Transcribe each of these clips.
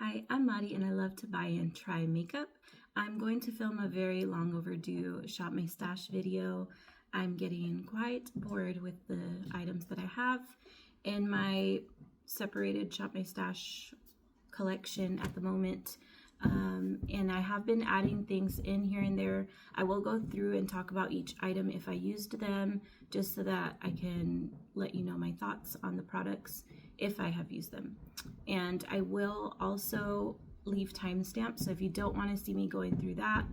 Hi, I'm Maddie and I love to buy and try makeup. I'm going to film a very long overdue Shop My Stash video. I'm getting quite bored with the items that I have in my separated Shop My Stash collection at the moment. And I have been adding things in here and there. I will go through and talk about each item if I used them, just so that I can let you know my thoughts on the products if I have used them. And I will also leave timestamps, so if you don't want to see me going through that,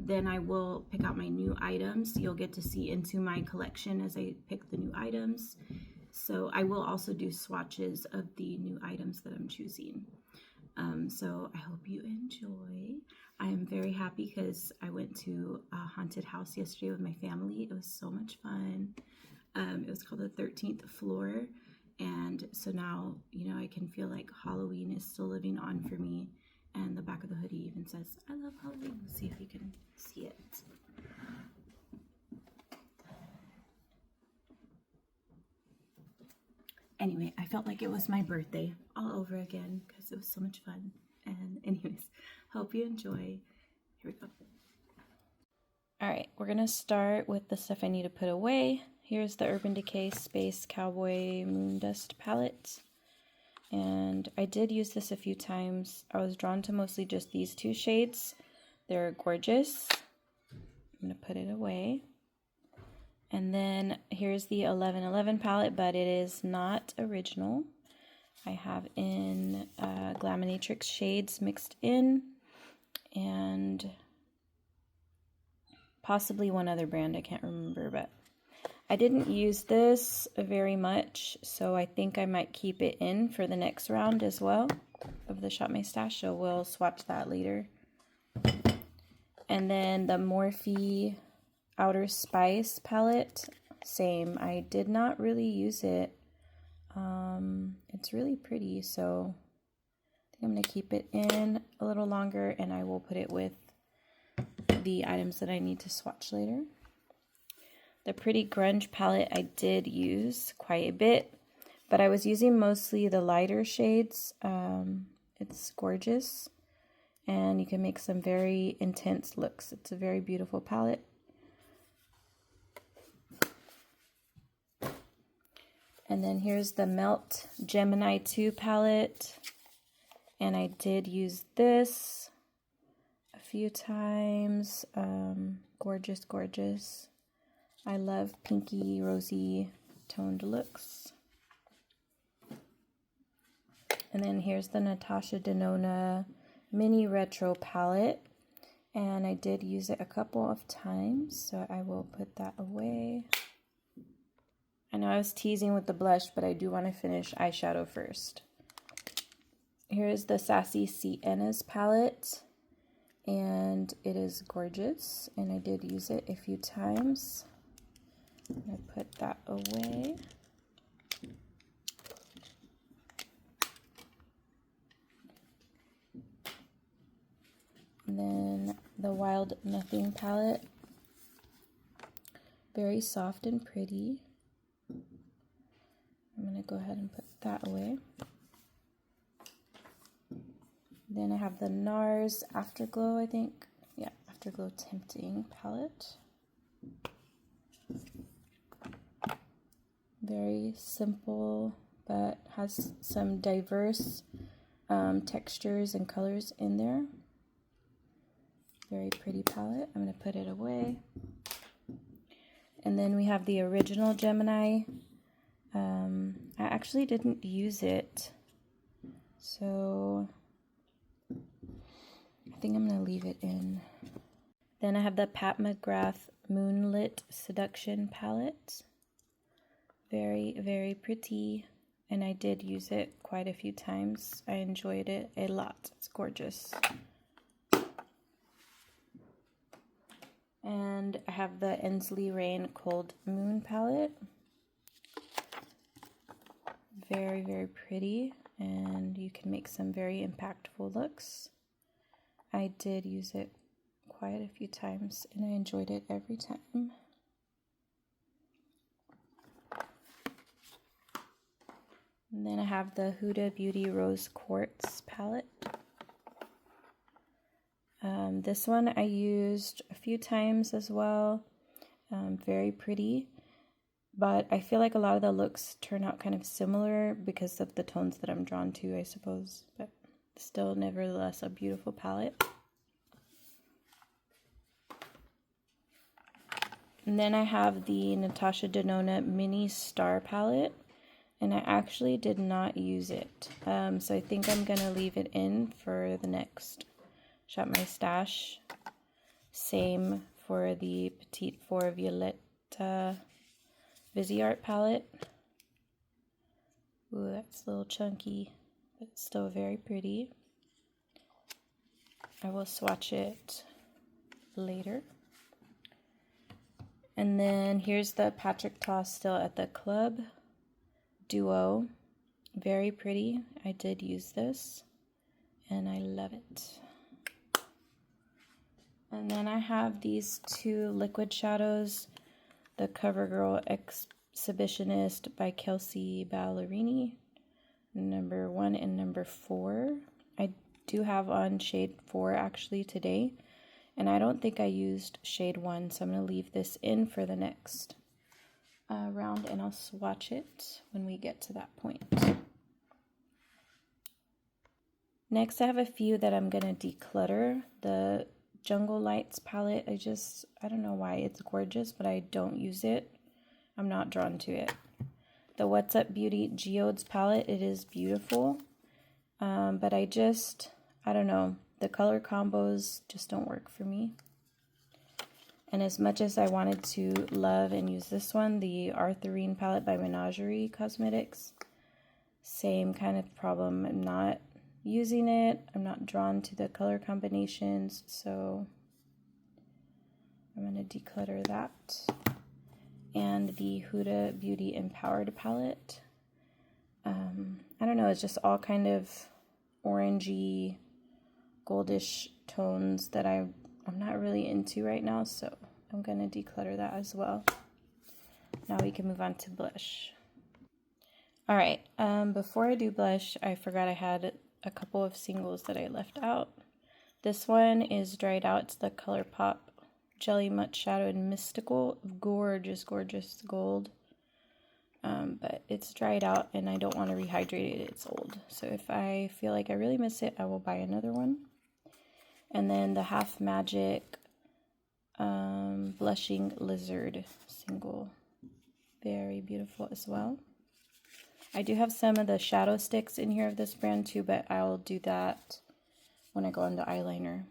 then I will pick out my new items. You'll get to see into my collection as I pick the new items. So I will also do swatches of the new items that I'm choosing. So I hope you enjoy. I am very happy because I went to a haunted house yesterday with my family. It was so much fun. It was called the 13th Floor. And so now, you know, I can feel like Halloween is still living on for me. And the back of the hoodie even says, I love Halloween. Let's see if you can see it. Anyway, I felt like it was my birthday all over again because it was so much fun. And anyways, hope you enjoy. Here we go. All right, we're gonna start with the stuff I need to put away. Here's the Urban Decay Space Cowboy Moon Dust palette. And I did use this a few times. I was drawn to mostly just these two shades. They're gorgeous. I'm gonna put it away. And then here's the 1111 palette, but it is not original. I have in Glaminatrix shades mixed in, and possibly one other brand, I can't remember, but I didn't use this very much, so I think I might keep it in for the next round as well of the Shop My Stash, so we'll swatch that later. And then the Morphe Outer Spice palette, same. I did not really use it. It's really pretty, so I think I'm going to keep it in a little longer, and I will put it with the items that I need to swatch later. The Pretty Grunge palette I did use quite a bit, but I was using mostly the lighter shades. It's gorgeous, and you can make some very intense looks. It's a very beautiful palette. And then here's the Melt Gemini 2 palette, and I did use this a few times. Gorgeous, gorgeous. I love pinky, rosy toned looks. And then here's the Natasha Denona Mini Retro palette, and I did use it a couple of times, so I will put that away. I know I was teasing with the blush, but I do want to finish eyeshadow first. Here's the Sassy Sienna's palette, and it is gorgeous, and I did use it a few times. I'm going to put that away. And then the Wild Nothing palette. Very soft and pretty. I'm going to go ahead and put that away. Then I have the NARS Afterglow, I think. Yeah, Afterglow Tempting palette. Very simple, but has some diverse textures and colors in there. Very pretty palette. I'm going to put it away. And then we have the original Gemini. I actually didn't use it, so I think I'm going to leave it in. Then I have the Pat McGrath Moonlit Seduction palette. Very, very pretty, and I did use it quite a few times. I enjoyed it a lot. It's gorgeous. And I have the Ensley Rain Cold Moon palette. Very, very pretty, and you can make some very impactful looks. I did use it quite a few times, and I enjoyed it every time. And then I have the Huda Beauty Rose Quartz palette. This one I used a few times as well. Very pretty. But I feel like a lot of the looks turn out kind of similar because of the tones that I'm drawn to, I suppose. But still, nevertheless, a beautiful palette. And then I have the Natasha Denona Mini Star palette. And I actually did not use it. So I think I'm going to leave it in for the next Shop My Stash. Same for the Petite for Violetta Viseart palette. Ooh, that's a little chunky, but still very pretty. I will swatch it later. And then here's the Patrick Ta Still at the Club Duo. Very pretty. I did use this and I love it. And then I have these two liquid shadows, the CoverGirl Exhibitionist by Kelsey Ballerini, number 1 and number 4. I do have on shade 4 actually today, and I don't think I used shade 1, so I'm going to leave this in for the next round, and I'll swatch it when we get to that point. Next, I have a few that I'm going to declutter. The Jungle Lights palette, I don't know why, it's gorgeous, but I don't use it. I'm not drawn to it. The What's Up Beauty Geodes palette, it is beautiful, but I don't know, the color combos just don't work for me. And as much as I wanted to love and use this one, the Arthurine palette by Menagerie Cosmetics, same kind of problem. I'm not using it. I'm not drawn to the color combinations, so I'm going to declutter that. And the Huda Beauty Empowered palette. I don't know, it's just all kind of orangey, goldish tones that I'm not really into right now, so I'm going to declutter that as well. Now we can move on to blush. Alright, before I do blush, I forgot I had a couple of singles that I left out. This one is dried out. It's the ColourPop Jelly Much Shadow and Mystical. Gorgeous, gorgeous gold. But it's dried out and I don't want to rehydrate it. It's old. So if I feel like I really miss it, I will buy another one. And then the Half Magic Blushing Lizard single. Very beautiful as well. I do have some of the shadow sticks in here of this brand too, but I'll do that when I go into eyeliner.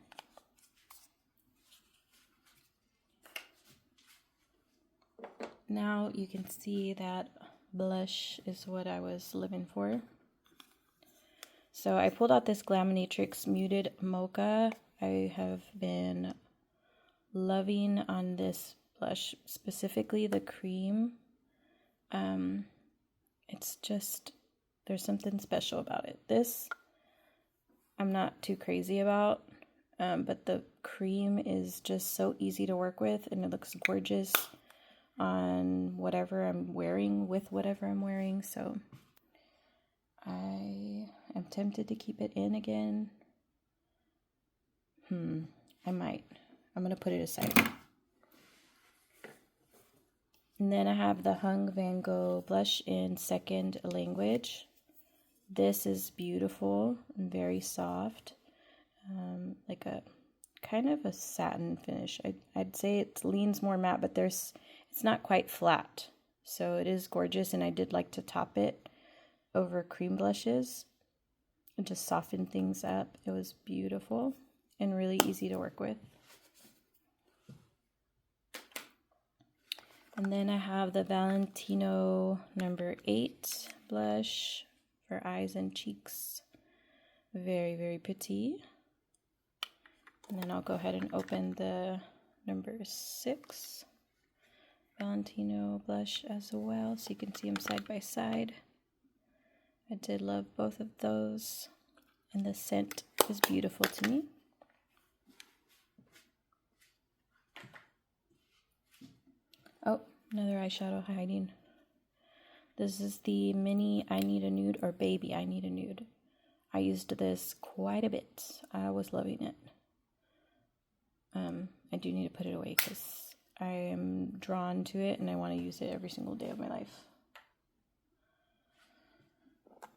Now you can see that blush is what I was living for. So I pulled out this Glaminatrix Muted Mocha. I have been loving on this blush, specifically the cream. It's just, there's something special about it. This I'm not too crazy about, but the cream is just so easy to work with and it looks gorgeous on whatever I'm wearing, with whatever I'm wearing, so I am tempted to keep it in again. I might. I'm going to put it aside. And then I have the Hung Van Gogh blush in Second Language. This is beautiful and very soft, like a kind of a satin finish. I'd say it leans more matte, but it's not quite flat. So it is gorgeous, and I did like to top it over cream blushes and just soften things up. It was beautiful and really easy to work with. And then I have the Valentino number 8 blush for eyes and cheeks. Very, very pretty. And then I'll go ahead and open the number 6 Valentino blush as well, so you can see them side by side. I did love both of those, and the scent is beautiful to me. Oh, another eyeshadow hiding. This is the mini I Need a Nude, or baby I Need a Nude. I used this quite a bit. I was loving it. I do need to put it away because I am drawn to it and I want to use it every single day of my life.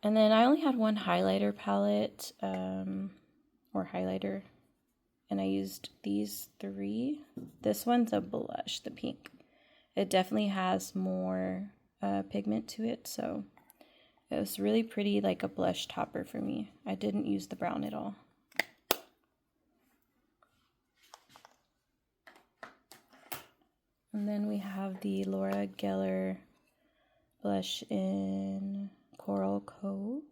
And then I only had one highlighter palette, or highlighter, and I used these 3. This one's a blush, the pink. It definitely has more pigment to it, so it was really pretty, like a blush topper for me. I didn't use the brown at all. And then we have the Laura Geller blush in Coral Cove.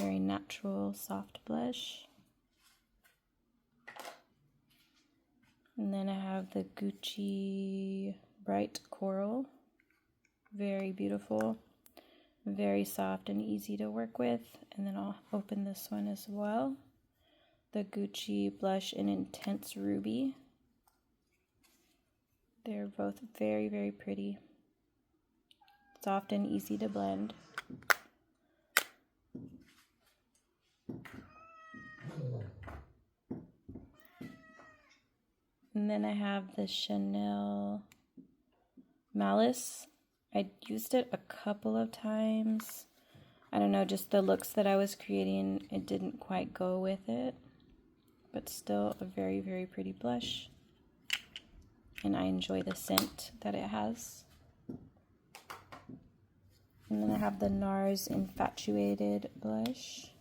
Very natural, soft blush. And then I have the Gucci Bright Coral. Very beautiful. Very soft and easy to work with. And then I'll open this one as well. The Gucci blush in Intense Ruby. They're both very, very pretty. Soft and easy to blend. And then I have the Chanel Malice. I used it a couple of times. I don't know, just the looks that I was creating, it didn't quite go with it. But still a very, very pretty blush. And I enjoy the scent that it has. And then I have the NARS Infatuated blush.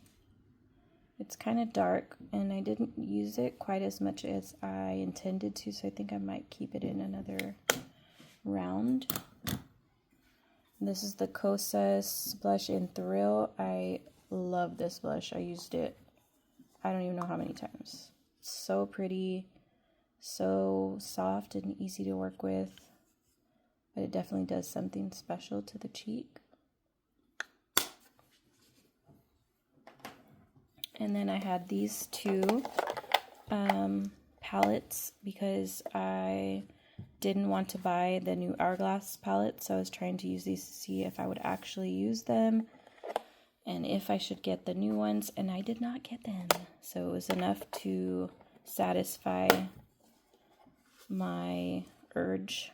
It's kind of dark, and I didn't use it quite as much as I intended to, so I think I might keep it in another round. This is the Kosas blush in Thrill. I love this blush. I used it, I don't even know how many times. It's so pretty, so soft and easy to work with, but it definitely does something special to the cheek. And then I had these 2 palettes because I didn't want to buy the new Hourglass palette, so I was trying to use these to see if I would actually use them and if I should get the new ones, and I did not get them. So it was enough to satisfy my urge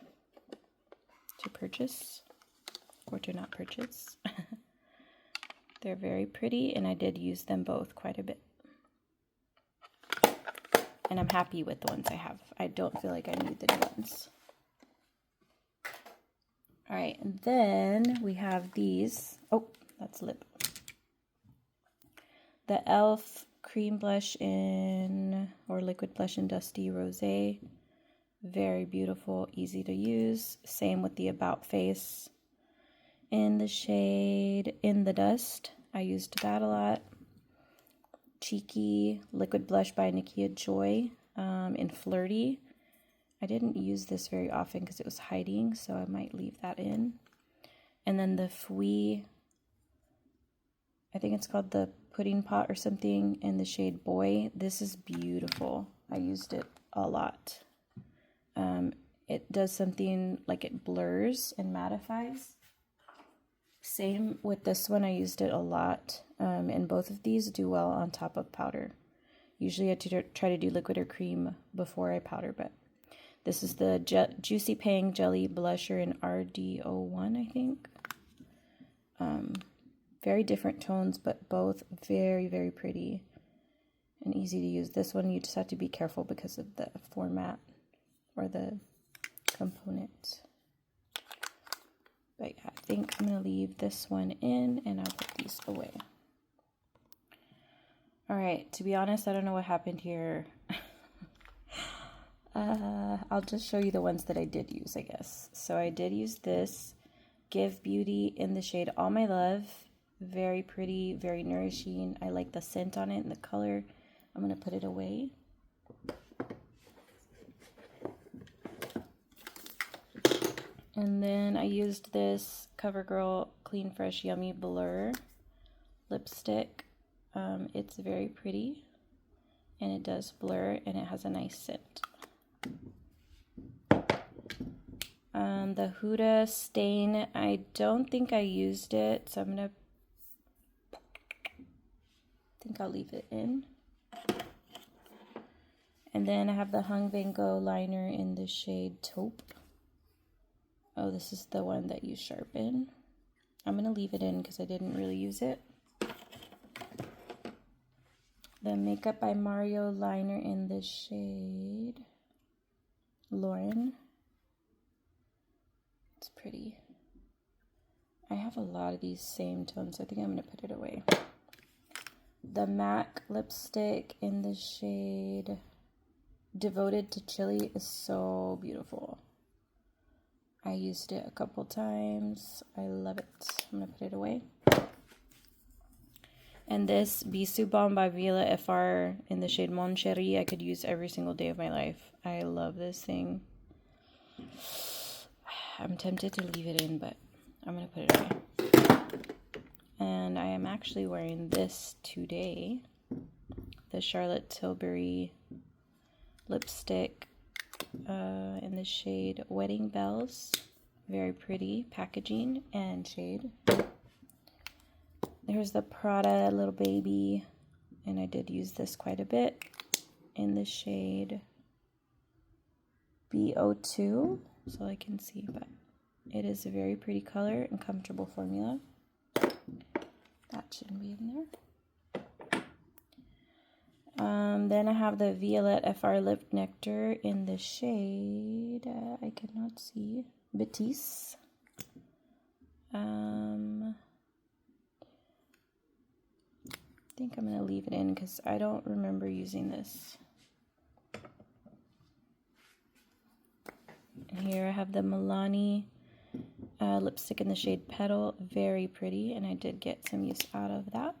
to purchase or to not purchase. They're very pretty, and I did use them both quite a bit. And I'm happy with the ones I have. I don't feel like I need the new ones. Alright, and then we have these. Oh, that's lip. The e.l.f. cream blush in, or liquid blush in Dusty Rosé. Very beautiful, easy to use. Same with the About Face in the shade In the Dust. I used that a lot. Cheeky liquid blush by Nikia Joy in Flirty. I didn't use this very often because it was hiding, so I might leave that in. And then the Fui, I think it's called the Pudding Pot or something, in the shade Boy. This is beautiful. I used it a lot. It does something like it blurs and mattifies. Same with this one. I used it a lot, and both of these do well on top of powder. Usually I try to do liquid or cream before I powder, but this is the Juicy Pang Jelly Blusher in RD01, I think. Very different tones, but both very, very pretty and easy to use. This one you just have to be careful because of the format or the component. But yeah, I think I'm going to leave this one in and I'll put these away. Alright, to be honest, I don't know what happened here. I'll just show you the ones that I did use, I guess. So I did use this Give Beauty in the shade All My Love. Very pretty, very nourishing. I like the scent on it and the color. I'm going to put it away. And then I used this CoverGirl Clean Fresh Yummy Blur lipstick. It's very pretty and it does blur and it has a nice scent. The Huda stain, I don't think I used it, so I think I'll leave it in. And then I have the Hung Van Gogh liner in the shade Taupe. Oh, this is the one that you sharpen. I'm going to leave it in because I didn't really use it. The Makeup by Mario liner in the shade Lauren. It's pretty. I have a lot of these same tones, so I think I'm going to put it away. The MAC lipstick in the shade Devoted to Chili is so beautiful. I used it a couple times. I love it. I'm going to put it away. And this Bisou Balm by Violet FR in the shade Mon Chéri, I could use every single day of my life. I love this thing. I'm tempted to leave it in, but I'm going to put it away. And I am actually wearing this today. The Charlotte Tilbury lipstick in the shade Wedding Bells. Very pretty packaging and shade. Here's the Prada Little Baby, and I did use this quite a bit in the shade B02, so I can see, but it is a very pretty color and comfortable formula. That shouldn't be in there. Then I have the Violette FR Lip Nectar in the shade, I cannot see, Batiste. I think I'm going to leave it in because I don't remember using this. And here I have the Milani lipstick in the shade Petal. Very pretty, and I did get some use out of that.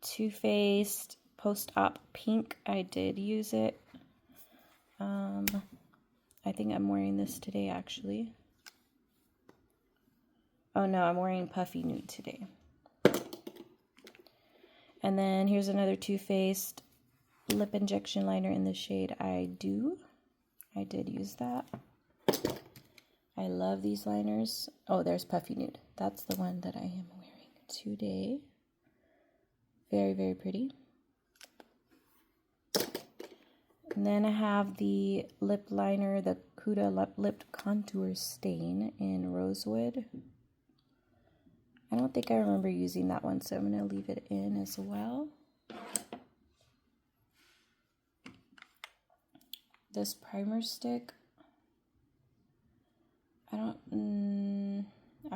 Too Faced Post-Op Pink. I did use it. I think I'm wearing this today, actually. Oh no, I'm wearing Puffy Nude today. And then here's another Too Faced lip injection liner in the shade I Do. I did use that. I love these liners. Oh, there's Puffy Nude. That's the one that I am wearing today. Very, very pretty. And then I have the lip liner, the Huda Lip Contour Stain in Rosewood. I don't think I remember using that one, so I'm going to leave it in as well. This primer stick, I'm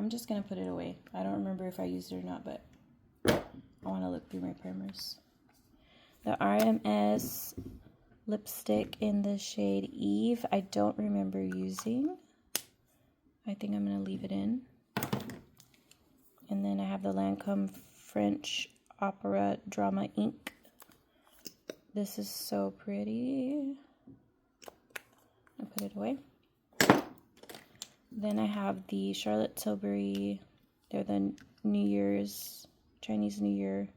just going to put it away. I don't remember if I used it or not, but I want to look through my primers. The RMS lipstick in the shade Eve, I don't remember using. I think I'm going to leave it in. And then I have the Lancome French Opera Drama Ink. This is so pretty. I'll put it away. Then I have the Charlotte Tilbury. They're the Chinese New Year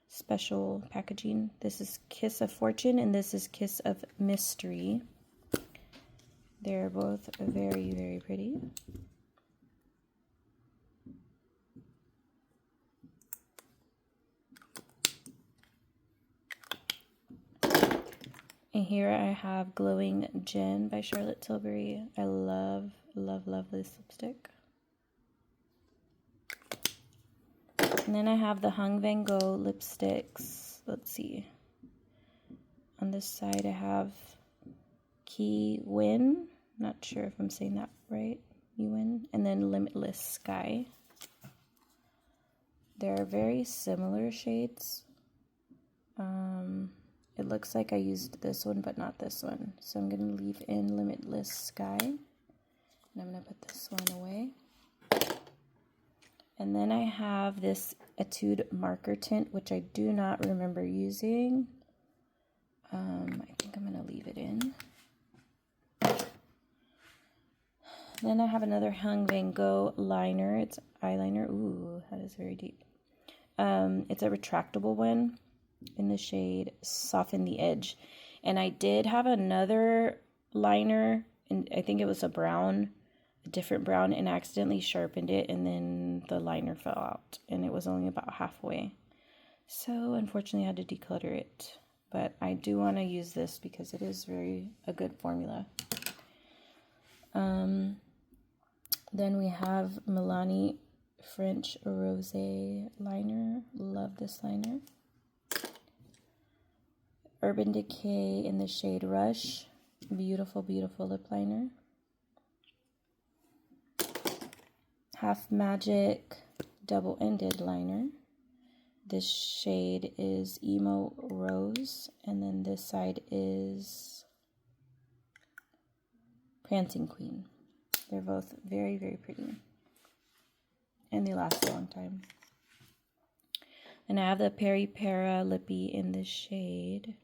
special packaging. This is Kiss of Fortune and this is Kiss of Mystery. They're both very, very pretty. And here I have Glowing Gin by Charlotte Tilbury. I love, love, love this lipstick. And then I have the Hung Van Gogh lipsticks. Let's see. On this side I have Key Win. Not sure if I'm saying that right. Win. And then Limitless Sky. They're very similar shades. It looks like I used this one, but not this one. So I'm going to leave in Limitless Sky. And I'm going to put this one away. And then I have this Etude Marker Tint, which I do not remember using. I think I'm going to leave it in. Then I have another Hung Van Gogh liner. It's eyeliner. Ooh, that is very deep. It's a retractable one in the shade Soften the Edge. And I did have another liner and I think it was a different brown, and accidentally sharpened it, and then the liner fell out, and it was only about halfway. So unfortunately I had to declutter it, but I do want to use this because it is a good formula. Then we have Milani French Rosé liner. Love this liner. Urban Decay in the shade Rush. Beautiful, beautiful lip liner. Half Magic double-ended liner. This shade is Emo Rose, and then this side is Prancing Queen. They're both very, very pretty, and they last a long time. And I have the Peri Para Lippy in the shade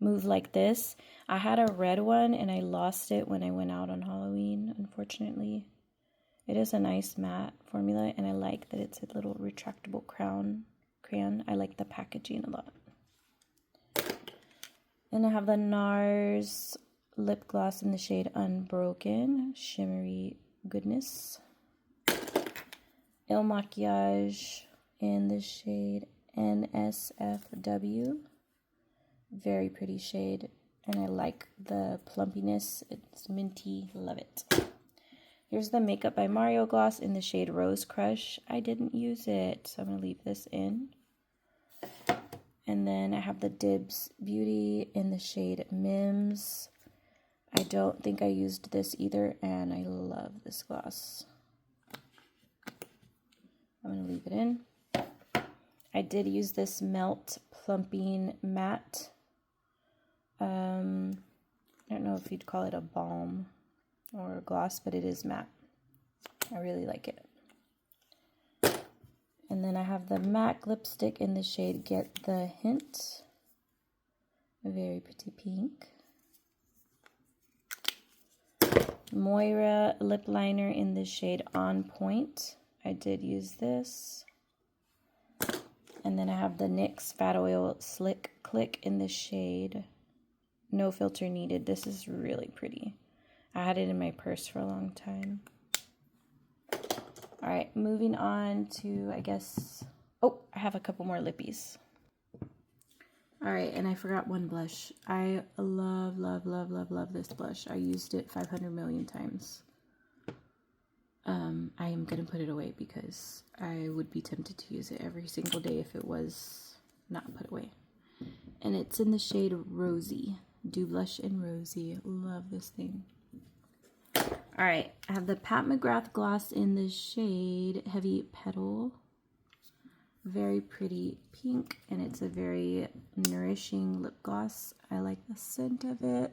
Move Like This. I had a red one, and I lost it when I went out on Halloween, unfortunately. It is a nice matte formula, and I like that it's a little retractable crayon. I like the packaging a lot. Then I have the NARS lip gloss in the shade Unbroken, shimmery goodness. Il Makiage in the shade NSFW, very pretty shade, and I like the plumpiness. It's minty, love it. Here's the Makeup by Mario gloss in the shade Rose Crush. I didn't use it, so I'm going to leave this in. And then I have the Dibs Beauty in the shade Mims. I don't think I used this either, and I love this gloss. I'm going to leave it in. I did use this Melt Plumping Matte. I don't know if you'd call it a balm or a gloss, but it is matte. I really like it. And then I have the MAC lipstick in the shade Get the Hint. A very pretty pink. Moira lip liner in the shade On Point. I did use this. And then I have the NYX Fat Oil Slick Click in the shade No Filter Needed. This is really pretty. I had it in my purse for a long time. All right, moving on to, I guess, oh, I have a couple more lippies. All right, and I forgot one blush. I love, love, love, love, love this blush. I used it 500 million times. I am going to put it away because I would be tempted to use it every single day if it was not put away. And it's in the shade Rosy. Dew Blush in Rosy. Love this thing. All right, I have the Pat McGrath gloss in the shade Heavy Petal. Very pretty pink, and it's a very nourishing lip gloss. I like the scent of it.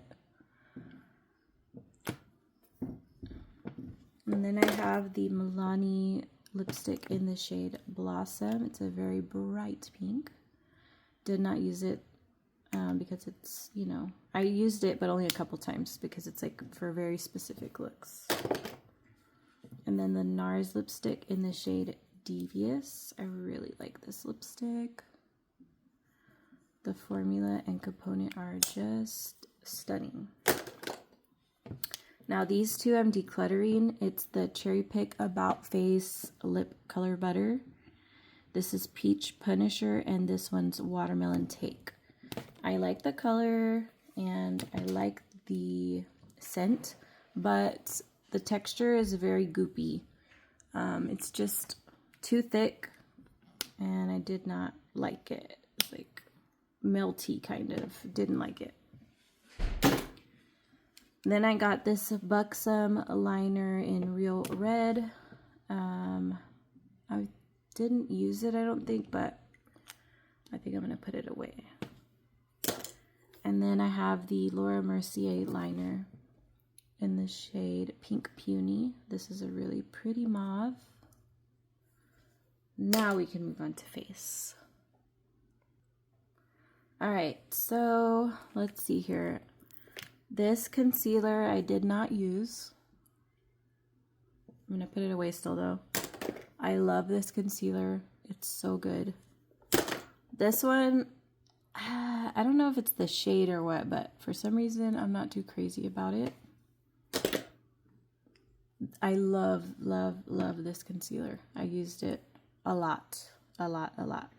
And then I have the Milani lipstick in the shade Blossom. It's a very bright pink. Did not use it because it's, you know, I used it but only a couple times because it's like for very specific looks. And then the NARS lipstick in the shade Devious. I really like this lipstick. The formula and component are just stunning. Now these two I'm decluttering. It's the Cherry Pick About Face Lip Color Butter. This is Peach Punisher, and this one's Watermelon Take. I like the color and I like the scent, but the texture is very goopy. It's just too thick, and I did not like it. It's like melty kind of. Didn't like it. Then I got this Buxom liner in Real Red. I didn't use it, I don't think, but I think I'm going to put it away. And then I have the Laura Mercier liner in the shade Pink Puny. This is a really pretty mauve. Now we can move on to face. All right, so let's see here. This concealer I did not use. I'm going to put it away still though. I love this concealer. It's so good. This one, I don't know if it's the shade or what, but for some reason I'm not too crazy about it. I love, love, love this concealer. I used it a lot, a lot, a lot.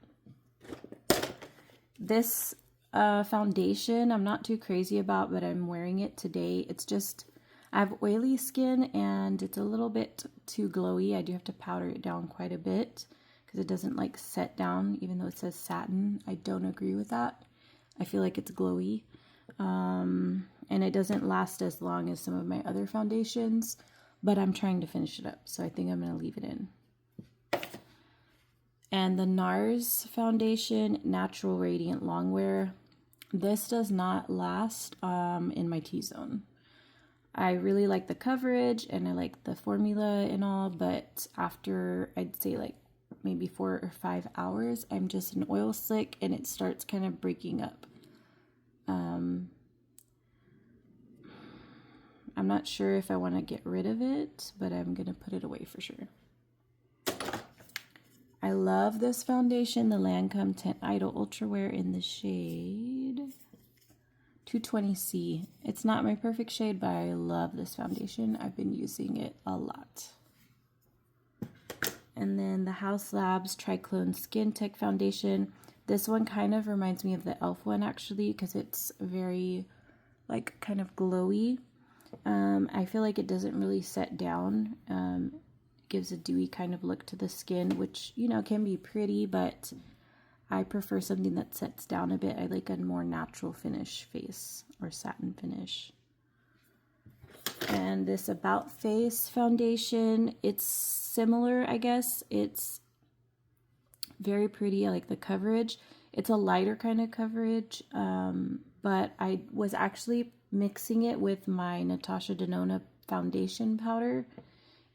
This foundation I'm not too crazy about, but I'm wearing it today. It's just, I have oily skin and it's a little bit too glowy. I do have to powder it down quite a bit because it doesn't like set down, even though it says satin. I don't agree with that. I feel like it's glowy. And it doesn't last as long as some of my other foundations, but I'm trying to finish it up, so I think I'm going to leave it in. And the NARS Foundation Natural Radiant Longwear. This does not last in my T-zone. I really like the coverage and I like the formula and all, but after I'd say like maybe 4 or 5 hours, I'm just an oil slick and it starts kind of breaking up. I'm not sure if I want to get rid of it, but I'm going to put it away for sure. I love this foundation, the Lancome Tint Idol Ultra Wear in the shade 220C. It's not my perfect shade, but I love this foundation. I've been using it a lot. And then the House Labs Triclone Skin Tech Foundation. This one kind of reminds me of the e.l.f. one actually, because it's very like kind of glowy. I feel like it doesn't really set down. It gives a dewy kind of look to the skin, which, you know, can be pretty, but I prefer something that sets down a bit. I like a more natural finish face or satin finish. And this About Face foundation, it's similar, I guess. It's very pretty. I like the coverage. It's a lighter kind of coverage, but I was actually mixing it with my Natasha Denona foundation powder,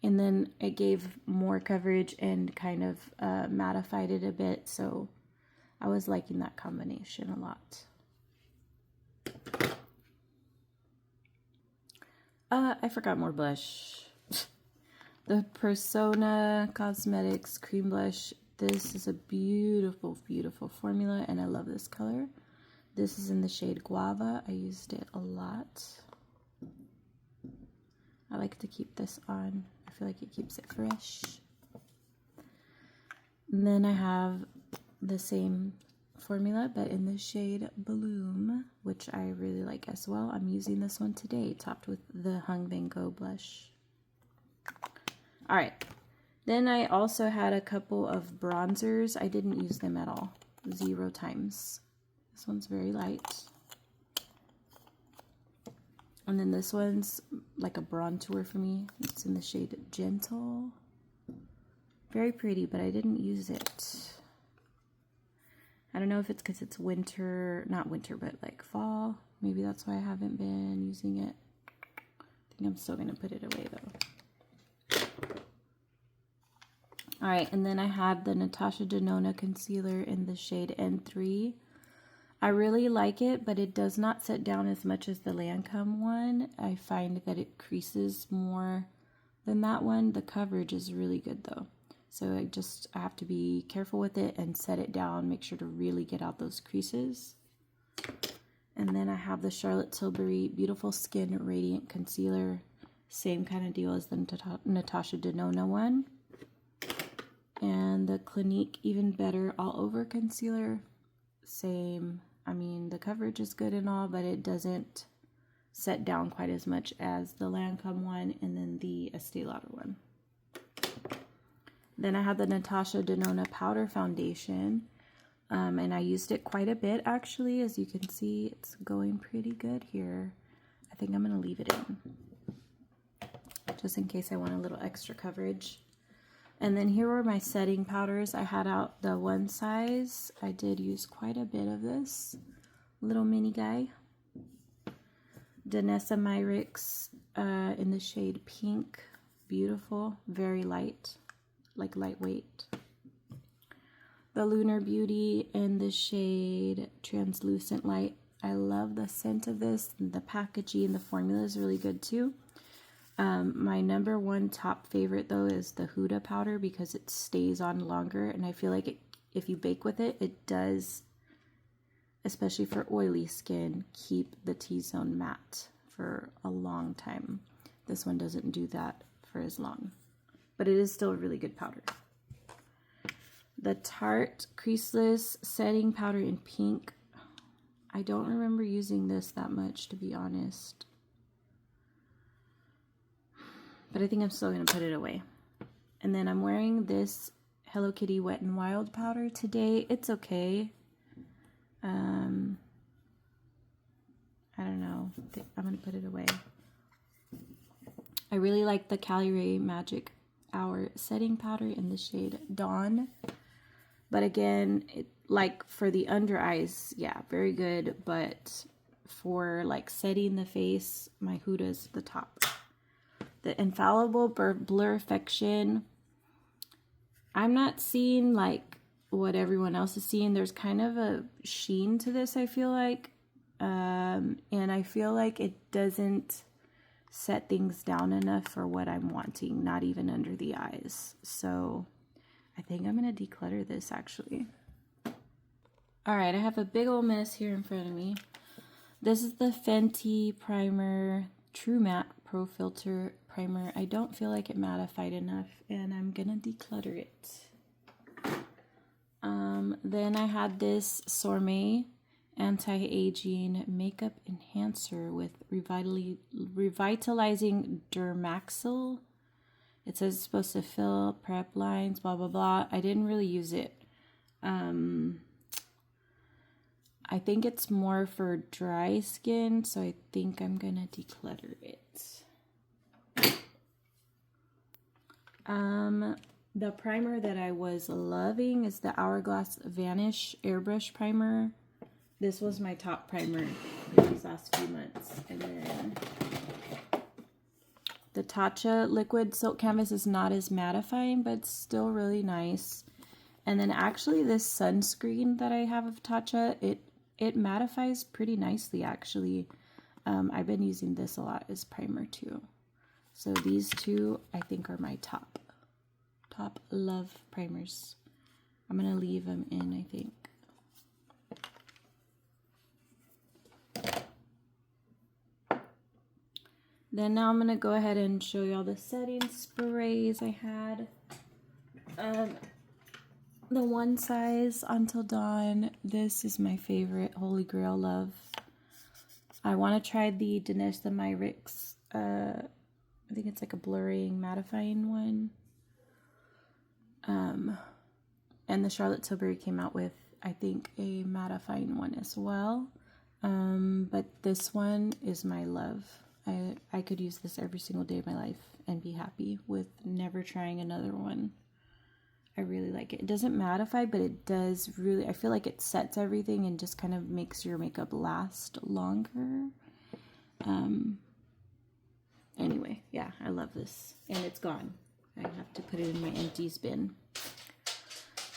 and then it gave more coverage and kind of mattified it a bit, so I was liking that combination a lot. I forgot more blush. The Persona Cosmetics Cream Blush. This is a beautiful, beautiful formula, and I love this color. This is in the shade Guava. I used it a lot. I like to keep this on. I feel like it keeps it fresh. And then I have the same formula, but in the shade Bloom, which I really like as well. I'm using this one today, topped with the Hung Van Gogh blush. All right. Then I also had a couple of bronzers. I didn't use them at all. 0 times. This one's very light. And then this one's like a bronzer for me. It's in the shade Gentle. Very pretty, but I didn't use it. I don't know if it's because it's winter, not winter, but like fall. Maybe that's why I haven't been using it. I think I'm still going to put it away though. All right, and then I had the Natasha Denona concealer in the shade N3. I really like it, but it does not set down as much as the Lancome one. I find that it creases more than that one. The coverage is really good though. So I have to be careful with it and set it down, make sure to really get out those creases. And then I have the Charlotte Tilbury Beautiful Skin Radiant Concealer. Same kind of deal as the Natasha Denona one. And the Clinique Even Better All Over Concealer. Same. I mean, the coverage is good and all, but it doesn't set down quite as much as the Lancome one and then the Estee Lauder one. Then I had the Natasha Denona Powder Foundation, and I used it quite a bit actually. As you can see, it's going pretty good here. I think I'm going to leave it in, just in case I want a little extra coverage. And then here were my setting powders. I had out the one size. I did use quite a bit of this little mini guy. Danessa Myricks in the shade Pink. Beautiful, very light, like lightweight. The Lunar Beauty in the shade Translucent Light. I love the scent of this. The packaging and the formula is really good too. My number one top favorite though is the Huda powder because it stays on longer, and I feel like if you bake with it, it does, especially for oily skin, keep the T-zone matte for a long time. This one doesn't do that for as long. But it is still a really good powder. The Tarte Creaseless Setting Powder in pink. I don't remember using this that much, to be honest. But I think I'm still going to put it away. And then I'm wearing this Hello Kitty Wet n Wild powder today. It's okay. I don't know. I'm going to put it away. I really like the Cali Ray Magic Hour setting powder in the shade Dawn. But again, like for the under eyes, yeah, very good. But for like setting the face, my Huda's the top. The Infallible Blurfection. I'm not seeing like what everyone else is seeing. There's kind of a sheen to this, I feel like. And I feel like it doesn't set things down enough for what I'm wanting, not even under the eyes. So I think I'm going to declutter this actually. All right, I have a big old mess here in front of me. This is the Fenty Primer True Matte Pro Filter Primer. I don't feel like it mattified enough, and I'm going to declutter it. Then I had this Sorme Anti-Aging Makeup Enhancer with Revitalizing Dermaxil. It says it's supposed to fill prep lines, blah, blah, blah. I didn't really use it. I think it's more for dry skin, so I think I'm going to declutter it. The primer that I was loving is the Hourglass Vanish Airbrush Primer. This was my top primer these last few months. And then the Tatcha Liquid Silk Canvas is not as mattifying, but still really nice. And then actually this sunscreen that I have of Tatcha, it mattifies pretty nicely actually. I've been using this a lot as primer too. So these two I think are my top love primers. I'm going to leave them in, I think. Then now I'm going to go ahead and show you all the setting sprays I had. The One Size Until Dawn. This is my favorite. Holy Grail love. I want to try the Dinesh the Myricks. I think it's like a blurring, mattifying one. And the Charlotte Tilbury came out with, I think, a mattifying one as well. But this one is my love. I could use this every single day of my life and be happy with never trying another one. I really like it. It doesn't mattify, but it does really, I feel like it sets everything and just kind of makes your makeup last longer. Anyway, yeah, I love this. And it's gone. I have to put it in my empties bin.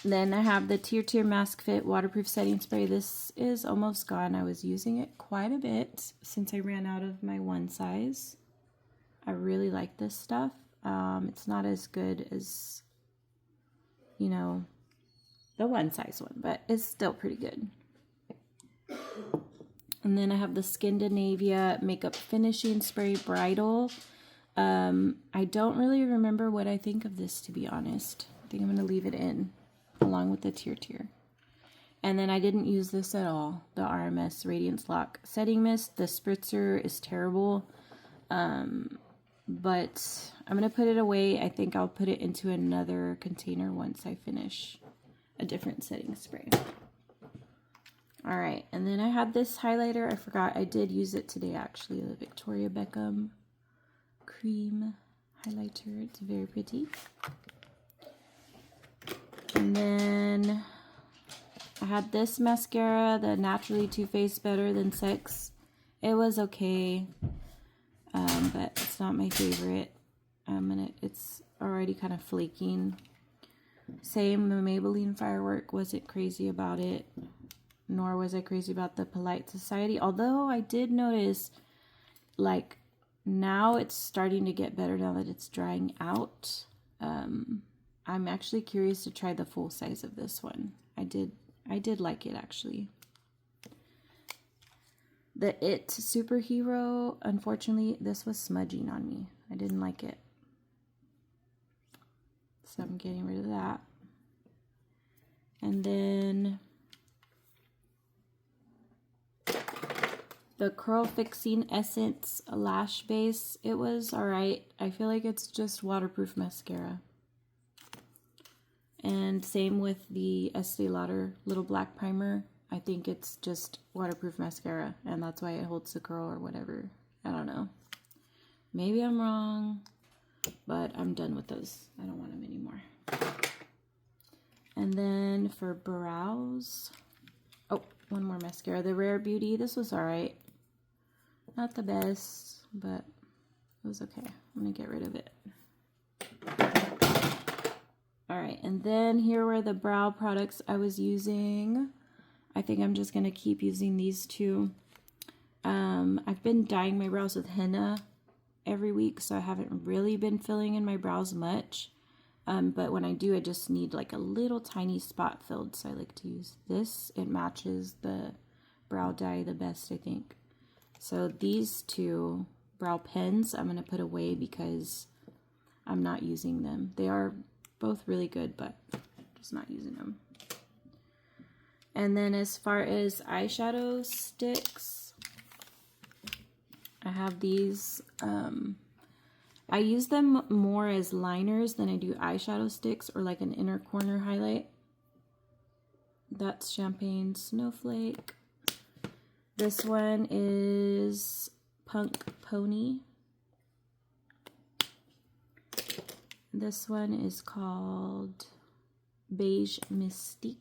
Then I have the Tear Mask Fit Waterproof Setting Spray. This is almost gone. I was using it quite a bit since I ran out of my One Size. I really like this stuff. It's not as good as, you know, the One Size one, but it's still pretty good. And then I have the Skindinavia Makeup Finishing Spray Bridal. I don't really remember what I think of this, to be honest. I think I'm going to leave it in along with the Tear. And then I didn't use this at all. The RMS Radiance Lock Setting Mist. The spritzer is terrible. But I'm going to put it away. I think I'll put it into another container once I finish a different setting spray. All right. And then I had this highlighter. I forgot. I did use it today, actually. The Victoria Beckham Cream Highlighter. It's very pretty. And then I had this mascara, the Naturally Too Faced Better Than Sex. It was okay, but it's not my favorite. It's already kind of flaking. Same, the Maybelline Firework, wasn't crazy about it, nor was I crazy about the Polite Society. Although I did notice, like, now it's starting to get better now that it's drying out. I'm actually curious to try the full size of this one. I did like it, actually. The It Superhero, unfortunately, this was smudging on me. I didn't like it. so I'm getting rid of that. And then the Curl Fixing Essence Lash Base, it was alright. I feel like it's just waterproof mascara. And same with the Estee Lauder Little Black Primer. I think it's just waterproof mascara, and that's why it holds the curl or whatever. I don't know. Maybe I'm wrong, but I'm done with those. I don't want them anymore. And then for brows, oh, one more mascara. The Rare Beauty, this was alright. Not the best, but it was okay. I'm gonna get rid of it. Alright, and then here were the brow products I was using. I think I'm just gonna keep using these two. I've been dyeing my brows with henna every week, so I haven't really been filling in my brows much. But when I do, I just need like a little tiny spot filled, so I like to use this. It matches the brow dye the best, I think. So these two brow pens I'm going to put away because I'm not using them. They are both really good, but I'm just not using them. And then as far as eyeshadow sticks, I have these. I use them more as liners than I do eyeshadow sticks or like an inner corner highlight. That's Champagne Snowflake. This one is Punk Pony. This one is called Beige Mystique.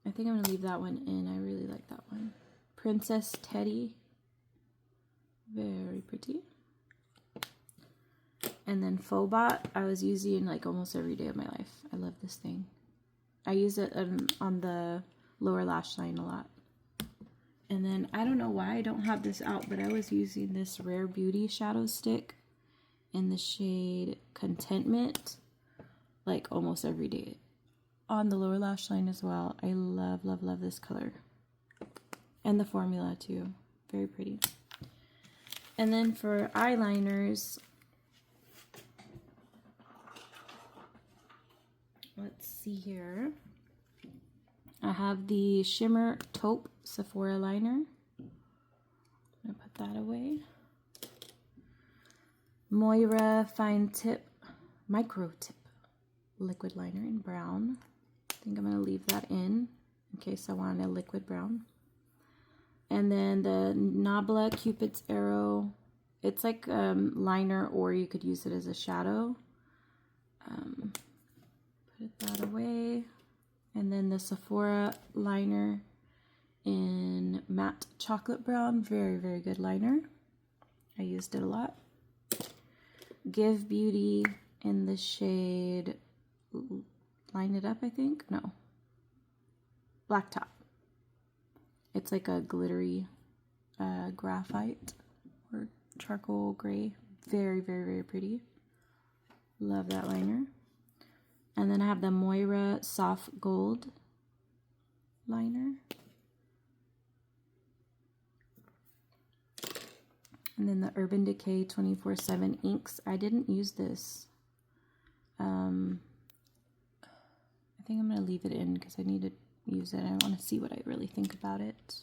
I think I'm going to leave that one in. I really like that one. Princess Teddy. Very pretty. And then Phobot, I was using like almost every day of my life. I love this thing. I use it on the lower lash line a lot. And then I don't know why I don't have this out, but I was using this Rare Beauty shadow stick in the shade Contentment like almost every day. On the lower lash line as well. I love, love, love this color. And the formula too. Very pretty. And then for eyeliners, let's see here. I have the Shimmer Taupe Sephora liner. I'm going to put that away. Moira Fine Tip Micro Tip liquid liner in brown. I think I'm going to leave that in case I want a liquid brown. And then the Nabla Cupid's Arrow. It's like liner, or you could use it as a shadow. Put that away. And then the Sephora liner in matte chocolate brown. Very, very good liner. I used it a lot. Give Beauty in the shade Line It Up, I think. No. Blacktop. It's like a glittery graphite or charcoal gray. Very, very, very pretty. Love that liner. And then I have the Moira Soft Gold liner. And then the Urban Decay 24/7 inks. I didn't use this. I think I'm going to leave it in because I need to use it. I want to see what I really think about it.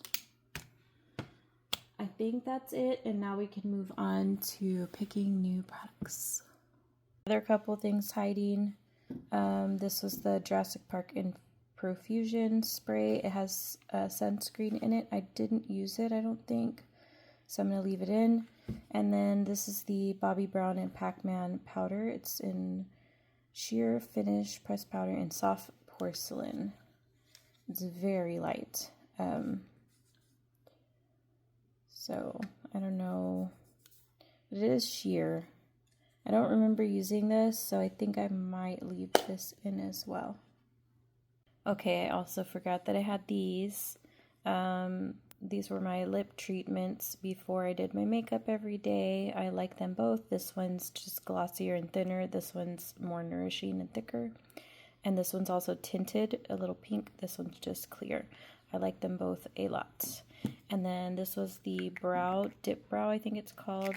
I think that's it, and now we can move on to picking new products. Other couple things hiding. This was the Jurassic Park in Profusion spray. It has sunscreen in it. I didn't use it, I don't think, so I'm going to leave it in. And then this is the Bobbi Brown and Pac-Man powder. It's in sheer finish pressed powder and soft porcelain. It's very light. So I don't know, but it is sheer. I don't remember using this, so I think I might leave this in as well. Okay, I also forgot that I had these. These were my lip treatments before I did my makeup every day. I like them both. This one's just glossier and thinner. This one's more nourishing and thicker. And this one's also tinted, a little pink. This one's just clear. I like them both a lot. And then this was the Brow Dip Brow, I think it's called.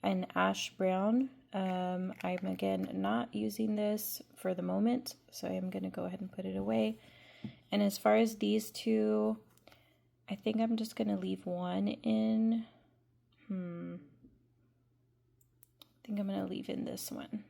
an ash brown. I'm again not using this for the moment, so I'm going to go ahead and put it away. And as far as these two, I think I'm just going to leave one in. I think I'm going to leave in this one.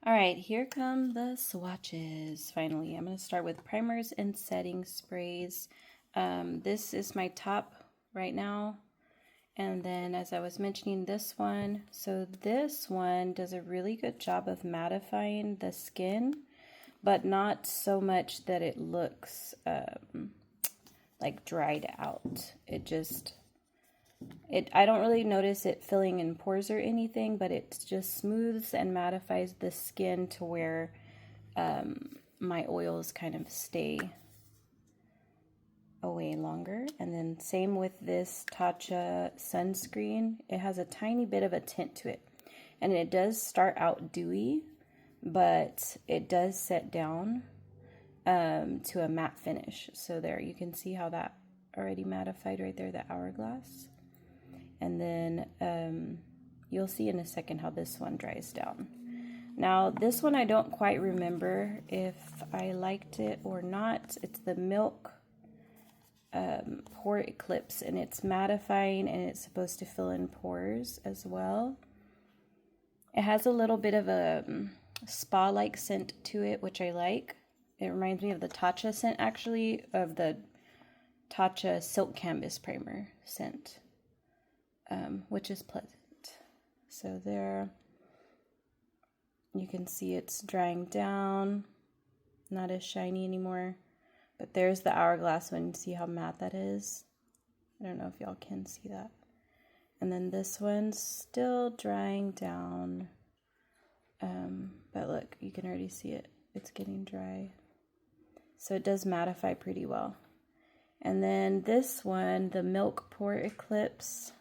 All right, here come the swatches. Finally, I'm going to start with primers and setting sprays. This is my top right now. And then as I was mentioning this one, so this one does a really good job of mattifying the skin, but not so much that it looks like dried out. I don't really notice it filling in pores or anything, but it just smooths and mattifies the skin to where my oils kind of stay away longer. And then same with this Tatcha sunscreen. It has a tiny bit of a tint to it. And it does start out dewy, but it does set down to a matte finish. So there, you can see how that already mattified right there, the hourglass. And then you'll see in a second how this one dries down. Now, this one I don't quite remember if I liked it or not. It's the Milk Pore Eclipse, and it's mattifying, and it's supposed to fill in pores as well. It has a little bit of a spa-like scent to it, which I like. It reminds me of the Tatcha scent, actually, of the Tatcha Silk Canvas Primer scent. Which is pleasant. So there, you can see it's drying down, not as shiny anymore, but there's the hourglass one. See how matte that is? I don't know if y'all can see that. And then this one's still drying down, but look, you can already see it. It's getting dry. So it does mattify pretty well. And then this one, the Milk Pore Eclipse,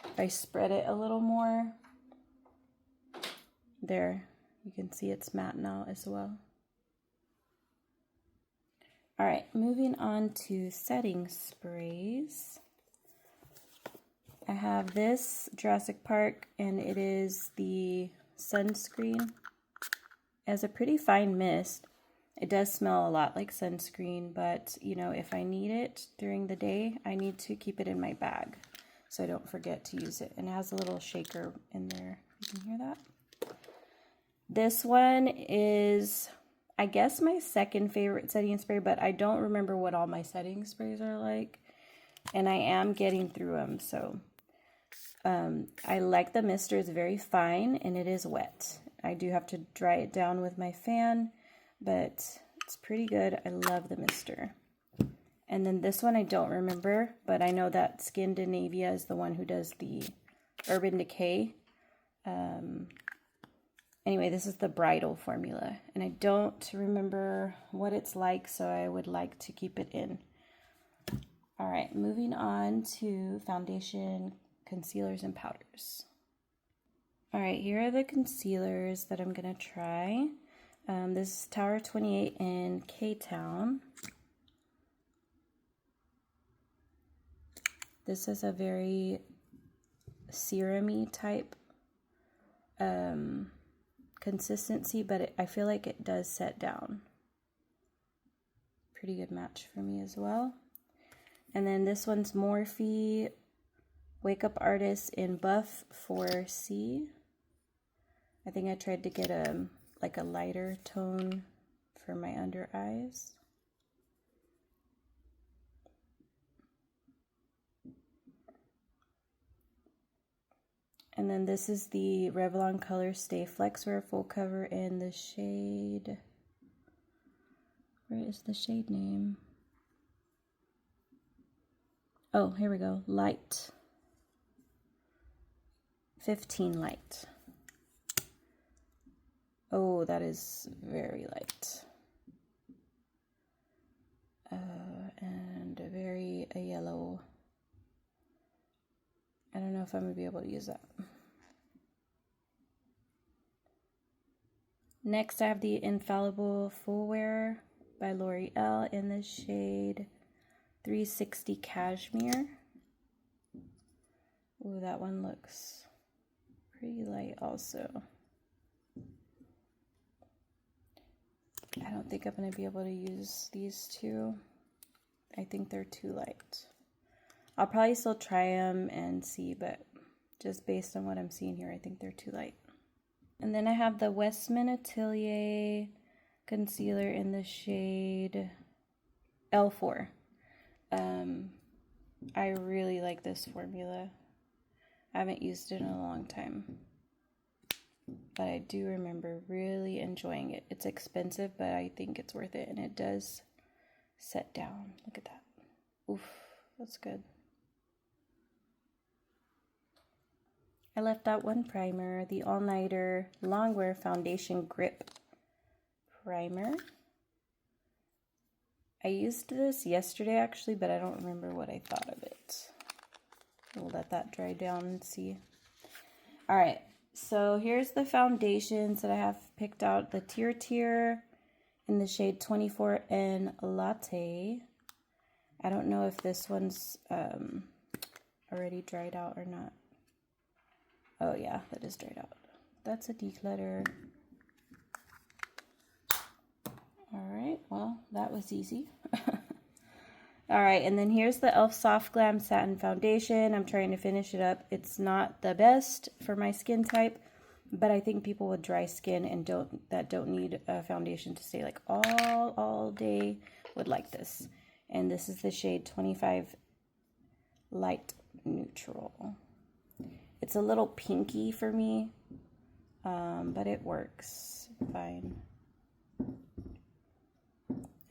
if I spread it a little more, there, you can see it's matte now as well. All right, moving on to setting sprays. I have this Jurassic Park, and it is the sunscreen. It has a pretty fine mist. It does smell a lot like sunscreen, but you know, if I need it during the day, I need to keep it in my bag so I don't forget to use it. And it has a little shaker in there. You can hear that? This one is, I guess, my second favorite setting spray, but I don't remember what all my setting sprays are like. And I am getting through them, so I like the mister. It's very fine, and it is wet. I do have to dry it down with my fan, but it's pretty good. I love the mister. And then this one I don't remember, but I know that Scandinavia is the one who does the Urban Decay. Anyway, this is the bridal formula, and I don't remember what it's like, so I would like to keep it in. All right, moving on to foundation, concealers, and powders. All right, here are the concealers that I'm going to try. This is Tower 28 in K-Town. This is a very serum-y type consistency, but I feel like it does set down. Pretty good match for me as well. And then this one's Morphe Wake Up Artist in Buff 4C. I think I tried to get a lighter tone for my under eyes. And then this is the Revlon Color Stay Flex Wear Full Cover in the shade, where is the shade name? Oh, here we go, Light. 15 Light. Oh, that is very light. And very a yellow. I don't know if I'm going to be able to use that. Next, I have the Infallible Full Wear by L'Oreal in the shade 360 Cashmere. Ooh, that one looks pretty light also. I don't think I'm going to be able to use these two. I think they're too light. I'll probably still try them and see, but just based on what I'm seeing here, I think they're too light. And then I have the Westman Atelier concealer in the shade L4. I really like this formula. I haven't used it in a long time, but I do remember really enjoying it. It's expensive, but I think it's worth it, and it does set down. Look at that. Oof, that's good. I left out one primer, the All Nighter Longwear Foundation Grip Primer. I used this yesterday actually, but I don't remember what I thought of it. We'll let that dry down and see. All right, so here's the foundations that I have picked out. The Tier in the shade 24N Latte. I don't know if this one's already dried out or not. Oh yeah, that is dried out. That's a declutter. All right, well, that was easy. All right, and then here's the e.l.f. Soft Glam Satin Foundation. I'm trying to finish it up. It's not the best for my skin type, but I think people with dry skin and don't need a foundation to stay like all day would like this. And this is the shade 25 Light Neutral. It's a little pinky for me, but it works fine.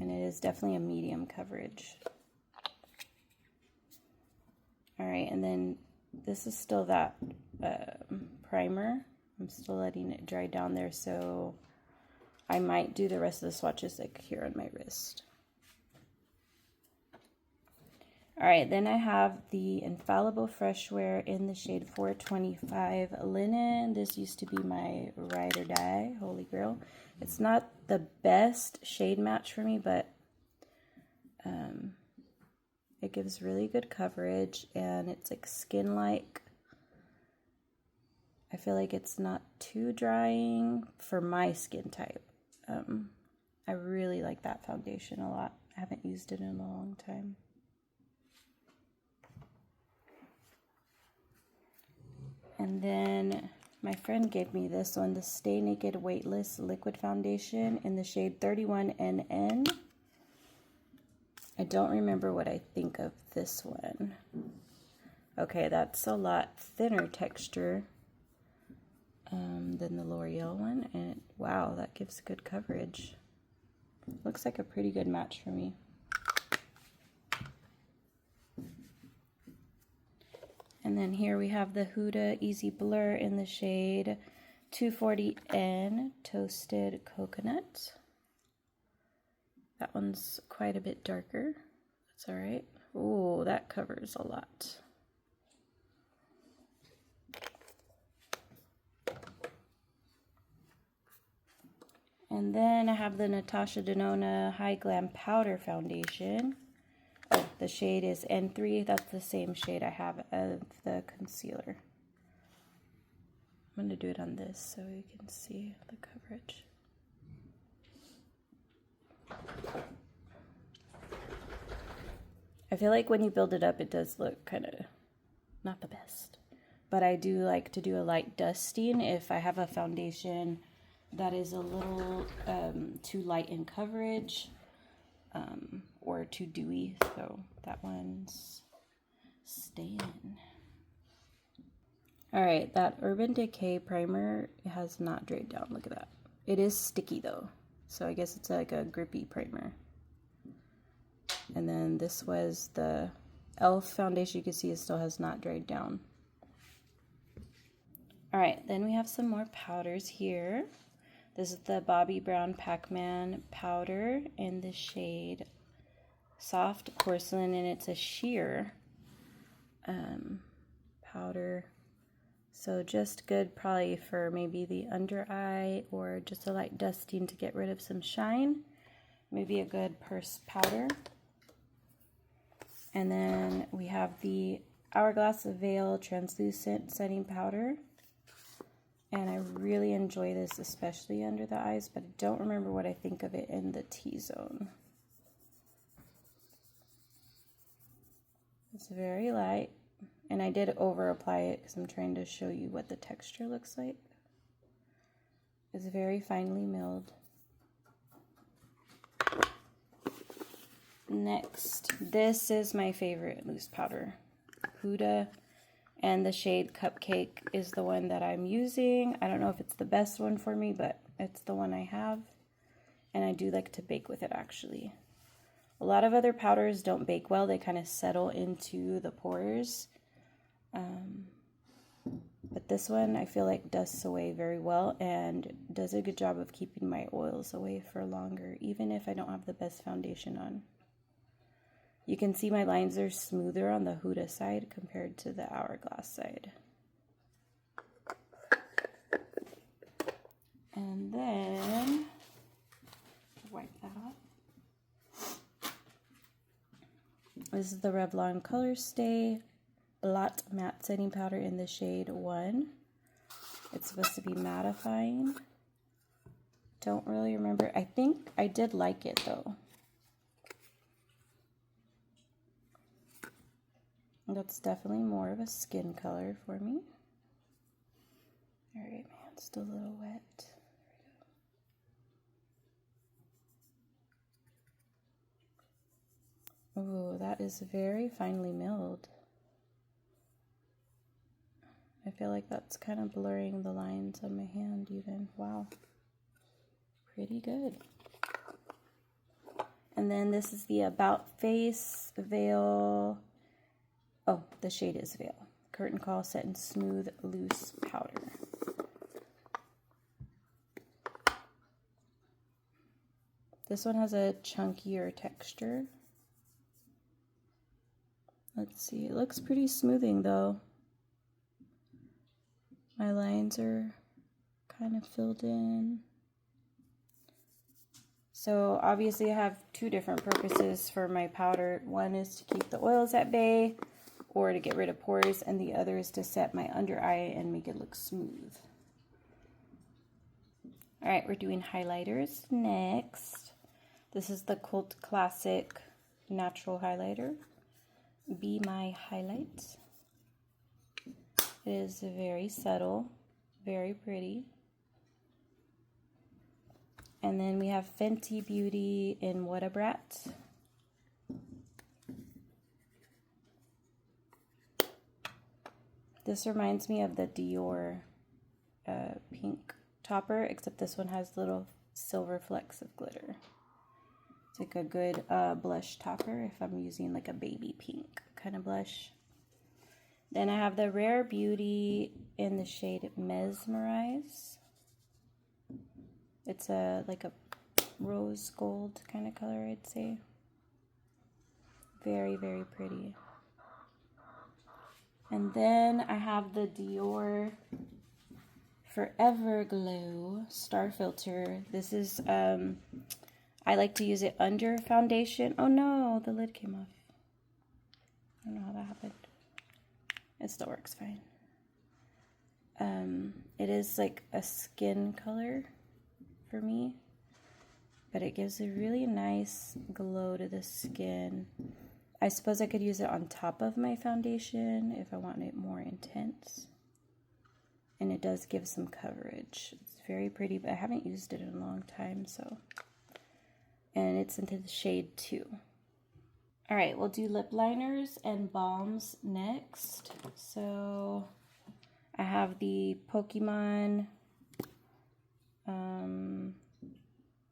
And it is definitely a medium coverage. All right, and then this is still that primer. I'm still letting it dry down there, so I might do the rest of the swatches like here on my wrist. All right, then I have the Infallible Freshwear in the shade 425 Linen. This used to be my ride or die, holy grail. It's not the best shade match for me, but it gives really good coverage, and it's like skin-like. I feel like it's not too drying for my skin type. I really like that foundation a lot. I haven't used it in a long time. And then my friend gave me this one, the Stay Naked Weightless Liquid Foundation in the shade 31NN. I don't remember what I think of this one. Okay, that's a lot thinner texture than the L'Oreal one. And wow, that gives good coverage. Looks like a pretty good match for me. And then here we have the Huda Easy Blur in the shade 240N Toasted Coconut. That one's quite a bit darker. That's all right. Ooh, that covers a lot. And then I have the Natasha Denona High Glam Powder Foundation. Oh, the shade is N3. That's the same shade I have of the concealer. I'm going to do it on this so you can see the coverage. I feel like when you build it up, it does look kind of not the best. But I do like to do a light dusting if I have a foundation that is a little too light in coverage. Or too dewy, so that one's staying. All right, that Urban Decay primer has not dried down. Look at that. It is sticky though, so I guess it's like a grippy primer. And then this was the e.l.f. foundation. You can see it still has not dried down. All right, then we have some more powders here. This is the Bobbi Brown Pac-Man powder in the shade Soft Porcelain, and it's a sheer powder. So just good probably for maybe the under eye or just a light dusting to get rid of some shine. Maybe a good purse powder. And then we have the Hourglass Veil Translucent Setting Powder. And I really enjoy this, especially under the eyes, but I don't remember what I think of it in the T-zone. It's very light, and I did over apply it because I'm trying to show you what the texture looks like. is very finely milled. Next, this is my favorite loose powder, Huda, and the shade Cupcake is the one that I'm using. I don't know if it's the best one for me, but it's the one I have, and I do like to bake with it actually. A lot of other powders don't bake well, they kind of settle into the pores. But this one I feel like dusts away very well and does a good job of keeping my oils away for longer, even if I don't have the best foundation on. You can see my lines are smoother on the Huda side compared to the Hourglass side. And then, wipe that off. This is the Revlon Color Stay Blot Matte Setting Powder in the shade 1. It's supposed to be mattifying. Don't really remember. I think I did like it though. That's definitely more of a skin color for me. All right, my hand's still a little wet. Ooh, that is very finely milled. I feel like that's kind of blurring the lines on my hand even. Wow. Pretty good. And then this is the About Face Veil. Oh, the shade is Veil. Curtain Call Set in Smooth Loose Powder. This one has a chunkier texture. Let's see. It looks pretty smoothing though. My lines are kind of filled in. So obviously I have two different purposes for my powder. One is to keep the oils at bay or to get rid of pores, and the other is to set my under eye and make it look smooth. All right, we're doing highlighters next. This is the Cult Classic Natural Highlighter. Be My Highlight. It is very subtle, very pretty. And then we have Fenty Beauty in What a Brat. This reminds me of the Dior pink topper, except this one has little silver flecks of glitter. It's like a good blush topper if I'm using like a baby pink kind of blush. Then I have the Rare Beauty in the shade Mesmerize. It's like a rose gold kind of color, I'd say. Very, very pretty. And then I have the Dior Forever Glow Star Filter. This is, I like to use it under foundation. Oh no, the lid came off. I don't know how that happened. It still works fine. It is like a skin color for me, but it gives a really nice glow to the skin. I suppose I could use it on top of my foundation if I want it more intense. And it does give some coverage. It's very pretty, but I haven't used it in a long time, so. And it's into the shade 2. All right, we'll do lip liners and balms next. So I have the Pokemon,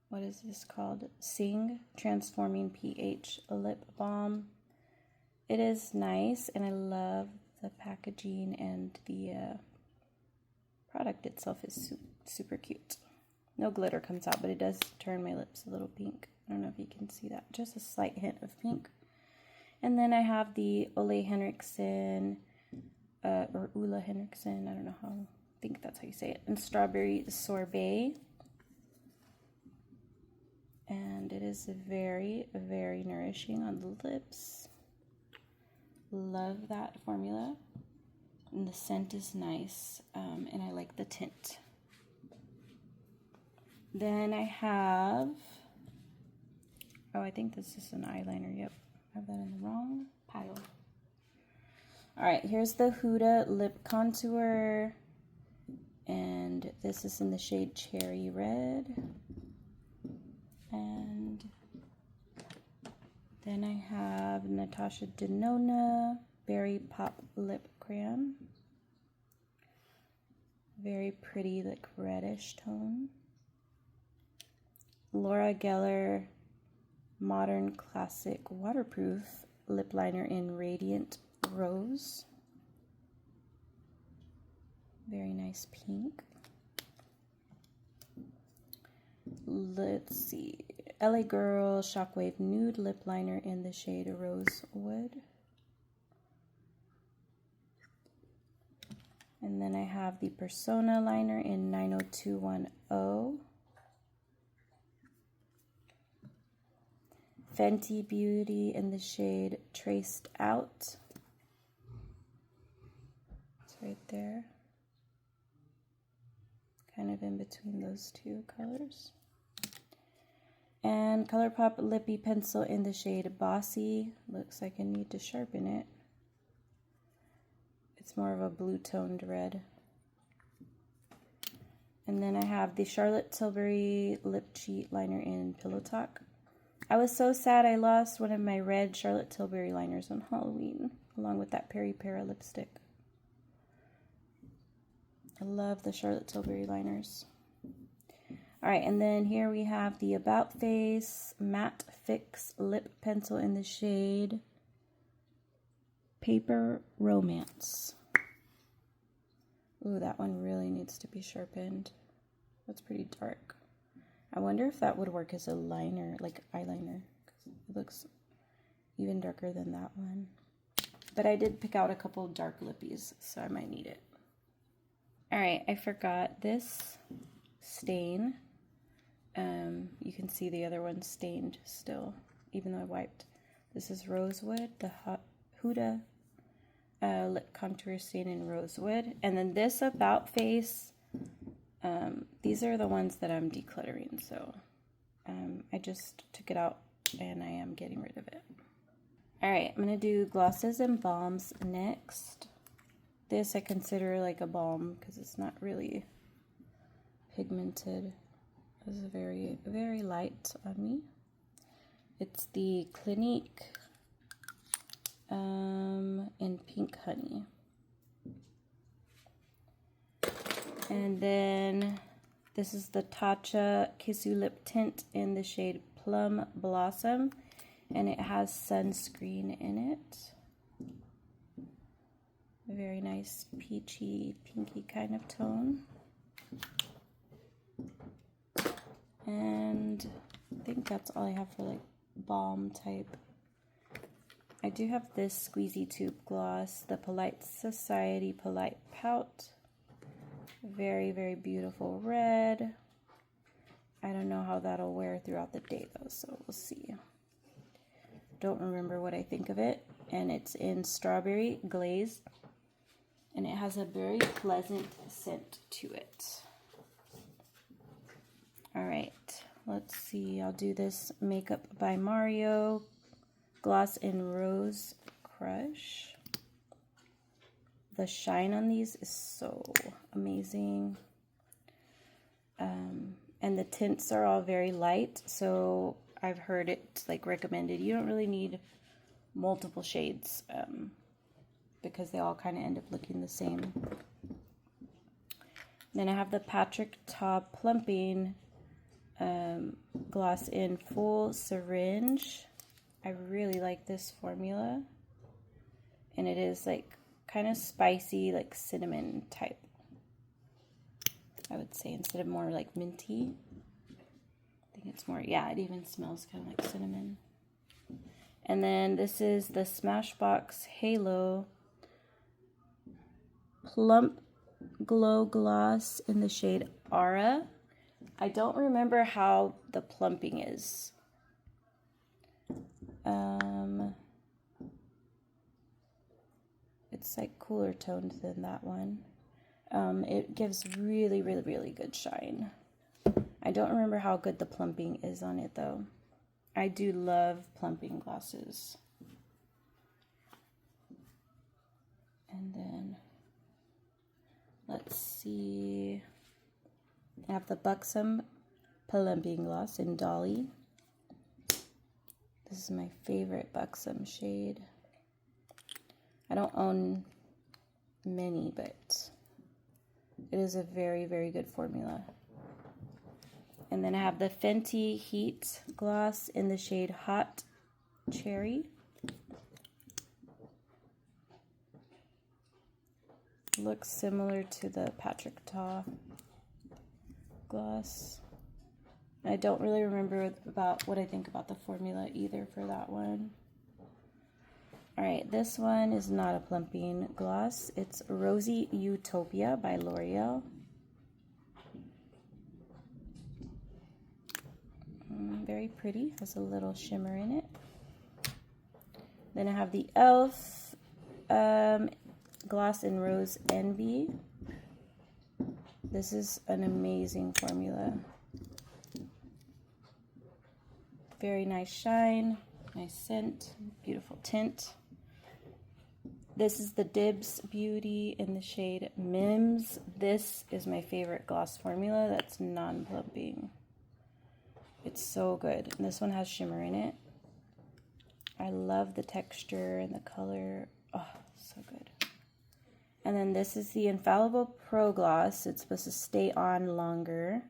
what is this called? Sing Transforming pH Lip Balm. It is nice, and I love the packaging, and the product itself is super cute. No glitter comes out, but it does turn my lips a little pink. I don't know if you can see that. Just a slight hint of pink. And then I have the Ole Henriksen, or Ulla Henriksen, I don't know how, I think that's how you say it, and Strawberry Sorbet. And it is very, very nourishing on the lips. Love that formula. And the scent is nice, and I like the tint. Then I have, oh, I think this is an eyeliner, yep. I have that in the wrong pile. All right, here's the Huda Lip Contour And this is in the shade Cherry Red. And then I have Natasha Denona Berry Pop Lip Crayon. Very pretty, like reddish tone. Laura Geller Modern Classic Waterproof Lip Liner in Radiant Rose. Very nice pink. Let's see. LA Girl Shockwave Nude Lip Liner in the shade Rosewood. And then I have the Persona liner in 90210. Fenty Beauty in the shade Traced Out. It's right there. Kind of in between those two colors. And ColourPop Lippy Pencil in the shade Bossy. Looks like I need to sharpen it. It's more of a blue-toned red. And then I have the Charlotte Tilbury Lip Cheat Liner in Pillow Talk. I was so sad I lost one of my red Charlotte Tilbury liners on Halloween, along with that Peri Para lipstick. I love the Charlotte Tilbury liners. Alright, and then here we have the About Face Matte Fix Lip Pencil in the shade Paper Romance. Ooh, that one really needs to be sharpened. That's pretty dark. I wonder if that would work as a liner, like eyeliner. It looks even darker than that one. But I did pick out a couple dark lippies, so I might need it. Alright, I forgot this stain. You can see the other one stained still, even though I wiped. This is Rosewood, the Huda lip contour stain in Rosewood. And then this About Face, these are the ones that I'm decluttering, so I just took it out and I am getting rid of it. Alright, I'm going to do glosses and balms next. This I consider like a balm because it's not really pigmented. This is very, very light on me. It's the Clinique in Pink Honey. And then this is the Tatcha Kissu Lip Tint in the shade Plum Blossom. And it has sunscreen in it. A very nice peachy, pinky kind of tone. And I think that's all I have for like balm type. I do have this squeezy tube gloss, the Polite Society Polite Pout. Very, very beautiful red. I don't know how that'll wear throughout the day though, so we'll see. Don't remember what I think of it. And it's in Strawberry Glaze. And it has a very pleasant scent to it. Alright, let's see. I'll do this Makeup by Mario gloss in Rose Crush. The shine on these is so amazing. And the tints are all very light, so I've heard it like recommended. You don't really need multiple shades because they all kind of end up looking the same. Then I have the Patrick Ta Plumping gloss in Full Syringe. I really like this formula. And it is like kind of spicy, like cinnamon type, I would say, instead of more like minty. I think it's more, yeah, it even smells kind of like cinnamon. And then this is the Smashbox Halo Plump Glow Gloss in the shade Aura. I don't remember how the plumping is. It's like cooler toned than that one. It gives really, really, really good shine. I don't remember how good the plumping is on it though. I do love plumping glosses. And then Let's see. I have the Buxom Plumping Gloss in Dolly. This is my favorite Buxom shade. I don't own many, but it is a very, very good formula. And then I have the Fenty Heat Gloss in the shade Hot Cherry. Looks similar to the Patrick Ta gloss. I don't really remember about what I think about the formula either for that one. Alright, this one is not a plumping gloss. It's Rosy Utopia by L'Oreal. Very pretty, has a little shimmer in it. Then I have the e.l.f. Gloss in Rose Envy. This is an amazing formula. Very nice shine, nice scent, beautiful tint. This is the Dibs Beauty in the shade Mims. This is my favorite gloss formula that's non-plumping. It's so good. And this one has shimmer in it. I love the texture and the color. Oh, so good. And then this is the Infallible Pro Gloss. It's supposed to stay on longer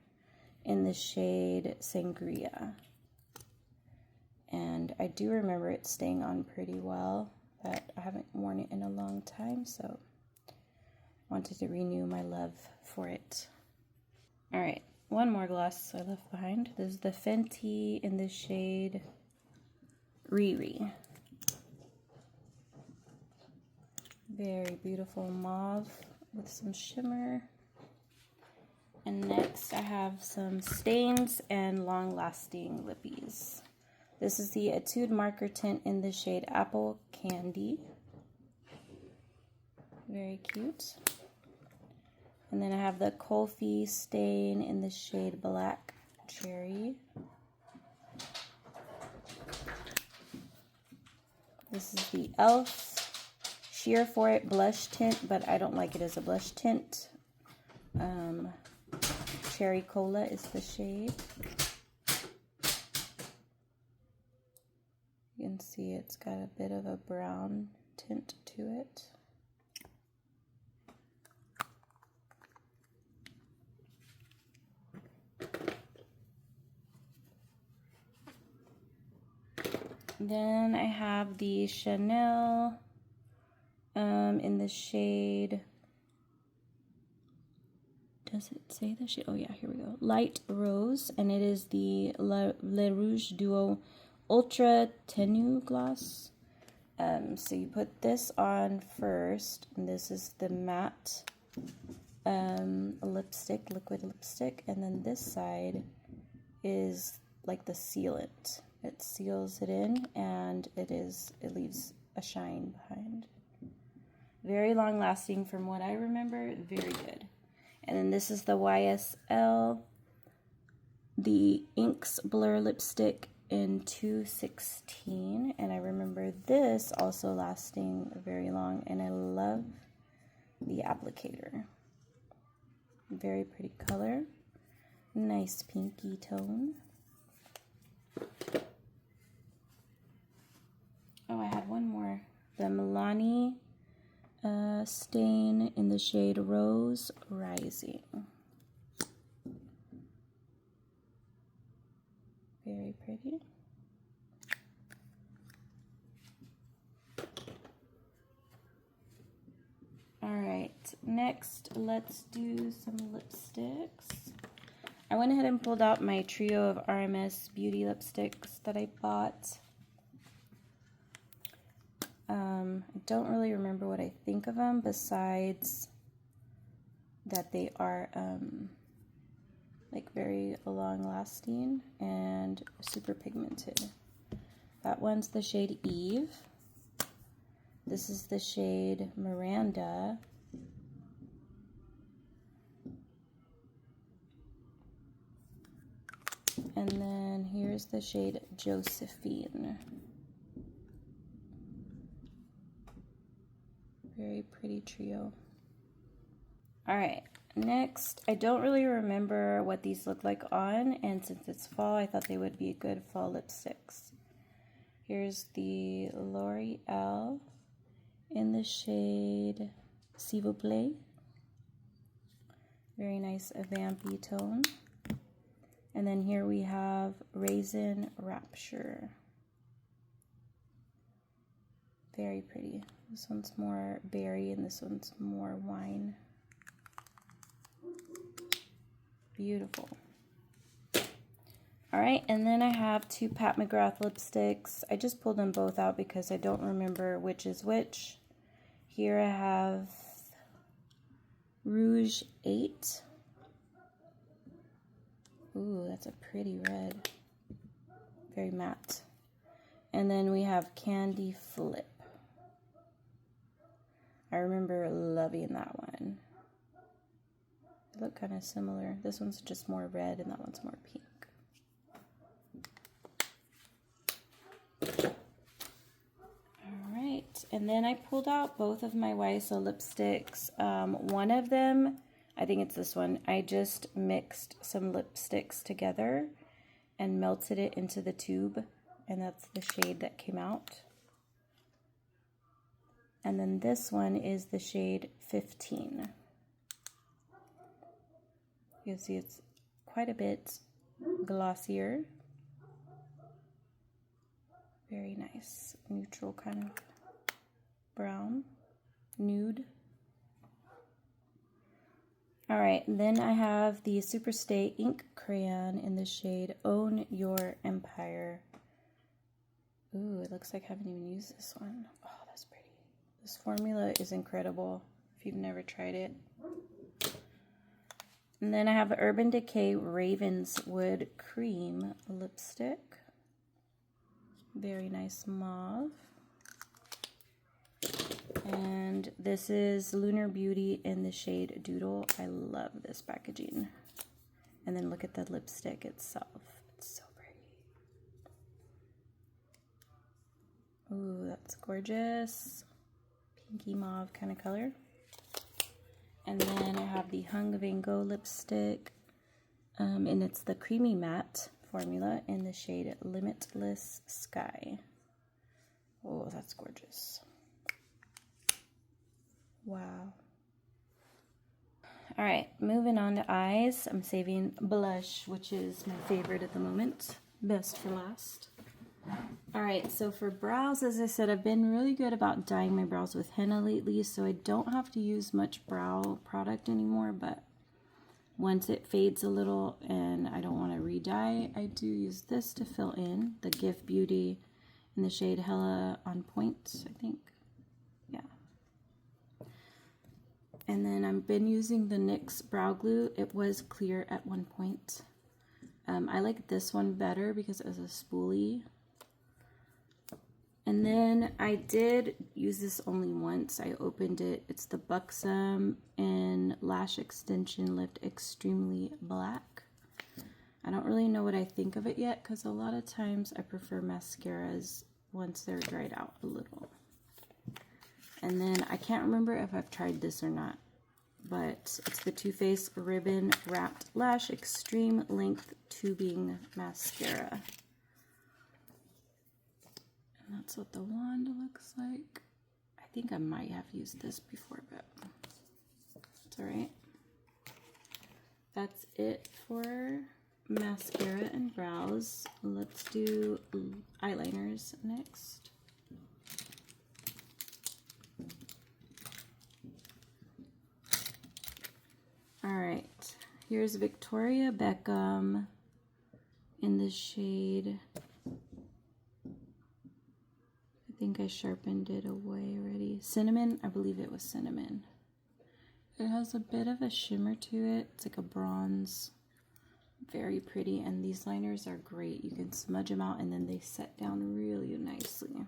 in the shade Sangria. And I do remember it staying on pretty well, but I haven't worn it in a long time, so wanted to renew my love for it. All right. One more gloss I left behind. This is the Fenty in the shade Riri. Very beautiful mauve with some shimmer. And next I have some stains and long-lasting lippies. This is the Etude Marker Tint in the shade Apple Candy. Very cute. And then I have the Colfi Stain in the shade Black Cherry. This is the e.l.f. Sheer For It Blush Tint, but I don't like it as a blush tint. Cherry Cola is the shade. You can see it's got a bit of a brown tint to it. Then I have the Chanel in the shade, does it say the shade? Oh yeah, here we go. Light Rose, and it is the Le Rouge Duo Ultra Tenue Gloss. So you put this on first, and this is the matte lipstick, liquid lipstick, and then this side is like the sealant. It seals it in, and it leaves a shine behind. Very long lasting from what I remember, very good. And then this is the YSL, the Inks Blur Lipstick in 216, and I remember this also lasting very long, and I love the applicator. Very pretty color, nice pinky tone. Oh, I had one more. The Milani Stain in the shade Rose Rising. Very pretty. Alright, next let's do some lipsticks. I went ahead and pulled out my trio of RMS Beauty lipsticks that I bought. I don't really remember what I think of them, besides that they are like very long lasting and super pigmented. That one's the shade Eve. This is the shade Miranda. And then here's the shade Josephine. Very pretty trio. All right, next, I don't really remember what these look like on, and since it's fall, I thought they would be good fall lipsticks. Here's the L'Oreal in the shade S'il vous plaît. Very nice vampy tone. And then here we have Raisin Rapture. Very pretty. This one's more berry and this one's more wine. Beautiful. All right, and then I have two Pat McGrath lipsticks. I just pulled them both out because I don't remember which is which. Here I have Rouge 8. Ooh, that's a pretty red. Very matte. And then we have Candy Flip. I remember loving that one. They look kind of similar. This one's just more red and that one's more pink. Alright, and then I pulled out both of my YSL lipsticks. One of them, I think it's this one, I just mixed some lipsticks together and melted it into the tube, and that's the shade that came out. And then this one is the shade 15. You can see it's quite a bit glossier. Very nice, neutral kind of brown, nude. All right, then I have the Superstay Ink Crayon in the shade Own Your Empire. Ooh, it looks like I haven't even used this one. Oh, that's pretty. This formula is incredible if you've never tried it. And then I have Urban Decay Ravenswood Cream lipstick. Very nice mauve. And this is Lunar Beauty in the shade Doodle. I love this packaging. And then look at the lipstick itself. It's so pretty. Ooh, that's gorgeous. Pinky mauve kind of color. And then I have the Hung Van Gogh lipstick. And it's the Creamy Matte formula in the shade Limitless Sky. Oh, that's gorgeous. Wow. All right, moving on to eyes. I'm saving blush, which is my favorite at the moment. Best for last. All right, so for brows, as I said, I've been really good about dyeing my brows with henna lately, so I don't have to use much brow product anymore, but once it fades a little and I don't want to re-dye, I do use this to fill in, the Gift Beauty in the shade Hella on Point, I think. Yeah. And then I've been using the NYX Brow Glue. It was clear at one point. I like this one better because it was a spoolie. And then I did use this only once. I opened it. It's the Buxom and Lash Extension Lift Extremely Black. I don't really know what I think of it yet because a lot of times I prefer mascaras once they're dried out a little. And then I can't remember if I've tried this or not, but it's the Too Faced Ribbon Wrapped Lash Extreme Length Tubing Mascara. And that's what the wand looks like. I think I might have used this before, but it's all right. That's it for mascara and brows. Let's do eyeliners next. All right, here's Victoria Beckham in the shade, I think I sharpened it away already. Cinnamon, I believe it was cinnamon. It has a bit of a shimmer to it. It's like a bronze, very pretty, and these liners are great. You can smudge them out and then they set down really nicely.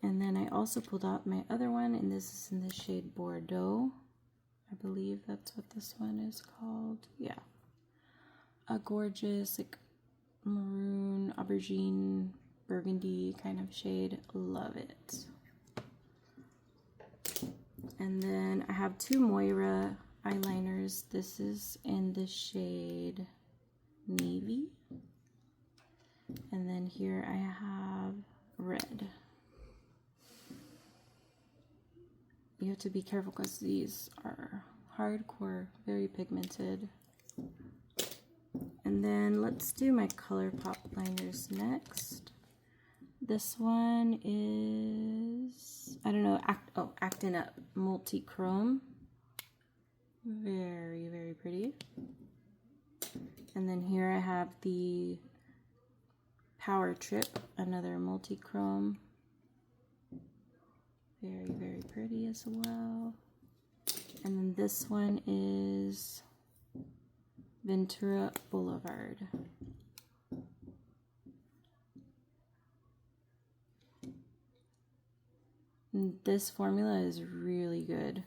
And then I also pulled out my other one, and this is in the shade Bordeaux. I believe that's what this one is called. Yeah. A gorgeous, like, maroon, aubergine, burgundy kind of shade. Love it. And then I have two Moira eyeliners. This is in the shade Navy. And then here I have red. You have to be careful because these are hardcore, very pigmented. And then let's do my ColourPop liners next. This one is, I don't know, Actin Up Multi-Chrome. Very, very pretty. And then here I have the Power Trip, another multi-chrome. Very, very pretty as well. And then this one is Ventura Boulevard. And this formula is really good.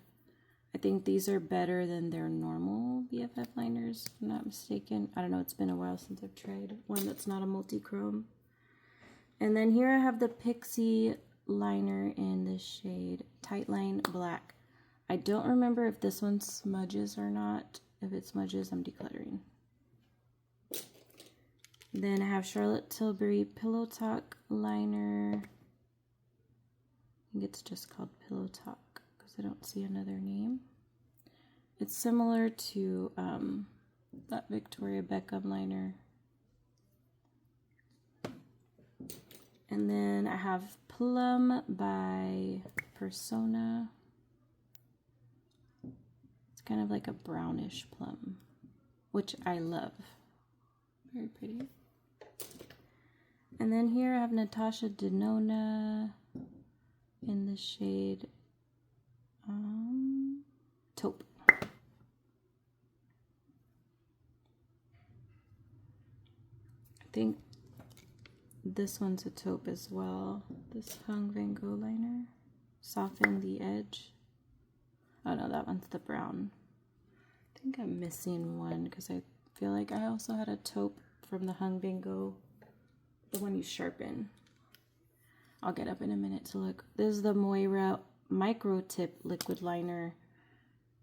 I think these are better than their normal BFF liners, if I'm not mistaken. I don't know, it's been a while since I've tried one that's not a multi-chrome. And then here I have the Pixie liner in the shade Tightline Black. I don't remember if this one smudges or not. If it smudges, I'm decluttering. Then I have Charlotte Tilbury Pillow Talk liner. I think it's just called Pillow Talk because I don't see another name. It's similar to that Victoria Beckham liner. And then I have Plum by Persona. It's kind of like a brownish plum, which I love. Very pretty. And then here I have Natasha Denona in the shade Taupe. I think this one's a taupe as well. This Hung Van Gogh liner. Soften the edge. Oh no, that one's the brown. I think I'm missing one because I feel like I also had a taupe from the Hung Van Gogh. The one you sharpen. I'll get up in a minute to look. This is the Moira Micro Tip liquid liner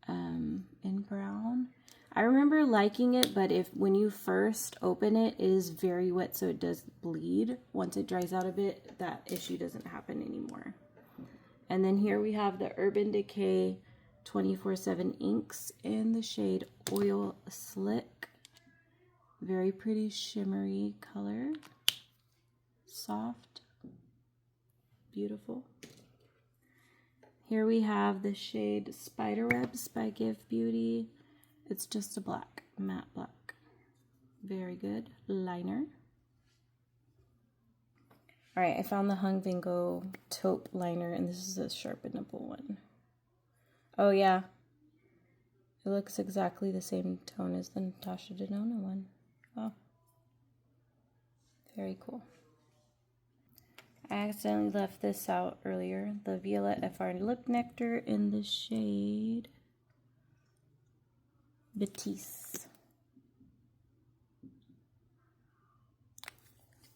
in brown. I remember liking it, but when you first open it, it is very wet, so it does bleed. Once it dries out a bit, that issue doesn't happen anymore. And then here we have the Urban Decay 24/7 inks in the shade Oil Slick. Very pretty shimmery color. Soft. Beautiful. Here we have the shade Spiderwebs by Give Beauty. It's just a black, matte black. Very good liner. All right, I found the Hung Van Gogh taupe liner, and this is a sharpenable one. Oh yeah, it looks exactly the same tone as the Natasha Denona one. Wow, very cool. I accidentally left this out earlier. The Violet FR Lip Nectar in the shade Batiste.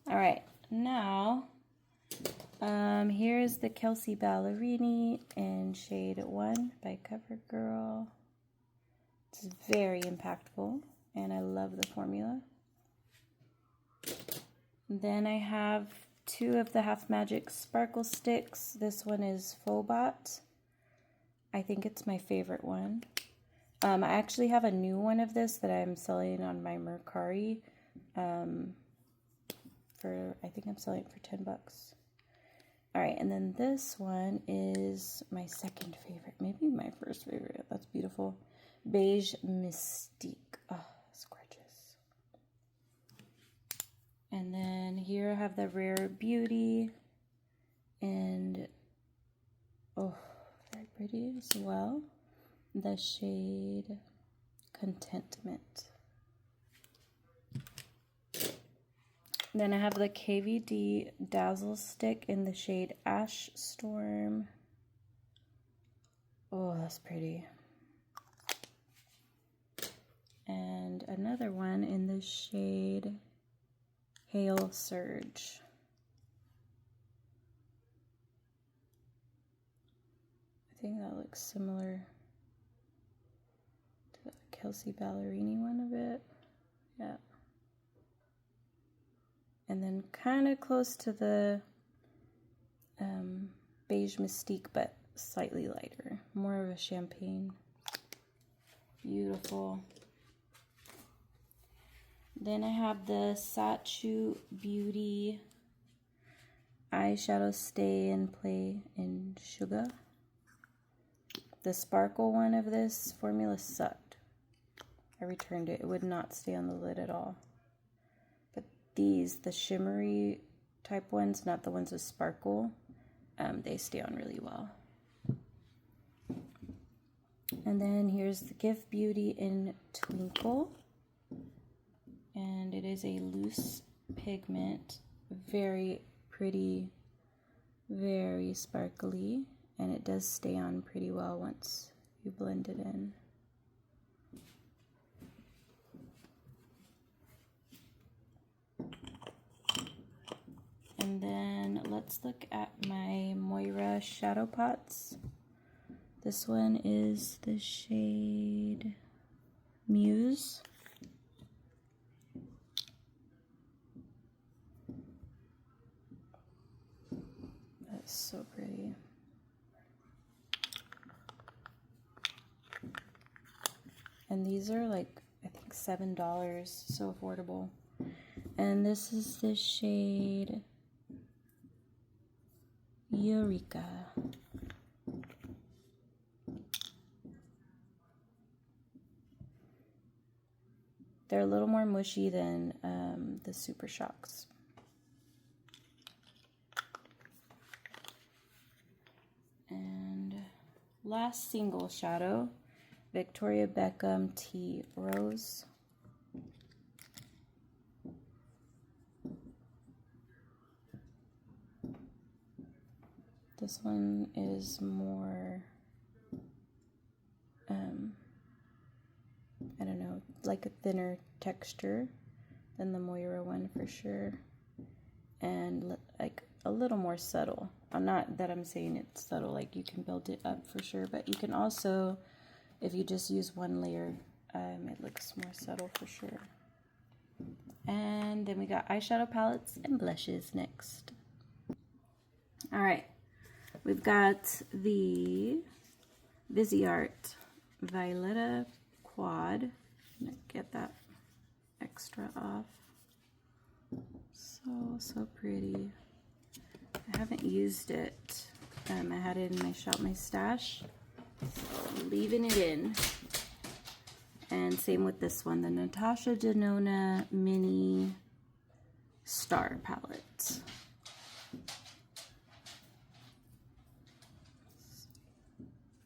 All right, now here's the Kelsey Ballerini in shade 1 by CoverGirl. It's very impactful, and I love the formula. Then I have two of the Half Magic Sparkle Sticks. This one is Phobot. I think it's my favorite one. I actually have a new one of this that I'm selling on my Mercari. I think I'm selling it for 10 bucks. All right, and then this one is my second favorite, maybe my first favorite. That's beautiful. Beige Mystique. Oh, it's gorgeous. And then here I have the Rare Beauty, and oh, very pretty as well. The shade Contentment. Then I have the KVD Dazzle Stick in the shade Ash Storm. Oh, that's pretty. And another one in the shade Hail Surge. I think that looks similar to the Kelsey Ballerini one a bit. Yeah. And then kind of close to the Beige Mystique, but slightly lighter. More of a champagne. Beautiful. Then I have the Swatching Beauty eyeshadow Stay and Play in Sugar. The sparkle one of this formula sucked. I returned it. It would not stay on the lid at all. But these, the shimmery type ones, not the ones with sparkle, they stay on really well. And then here's the Gift Beauty in Twinkle. And it is a loose pigment, very pretty, very sparkly, and it does stay on pretty well once you blend it in. And then let's look at my Moira shadow pots. This one is the shade Muse. That's so pretty. And these are like, I think $7, so affordable. And this is the shade Eureka. They're a little more mushy than the Super Shocks. And last single shadow, Victoria Beckham Tea Rose. This one is more, I don't know, like a thinner texture than the Moira one for sure. And like a little more subtle. I'm not that I'm saying it's subtle, like you can build it up for sure, but you can also, if you just use one layer, it looks more subtle for sure. And then we got eyeshadow palettes and blushes next. All right, we've got the Viseart Violetta Quad. I'm gonna get that extra off. So pretty. I haven't used it. I had it in my Shop My Stash, so I'm leaving it in. And same with this one, the Natasha Denona Mini Star Palette.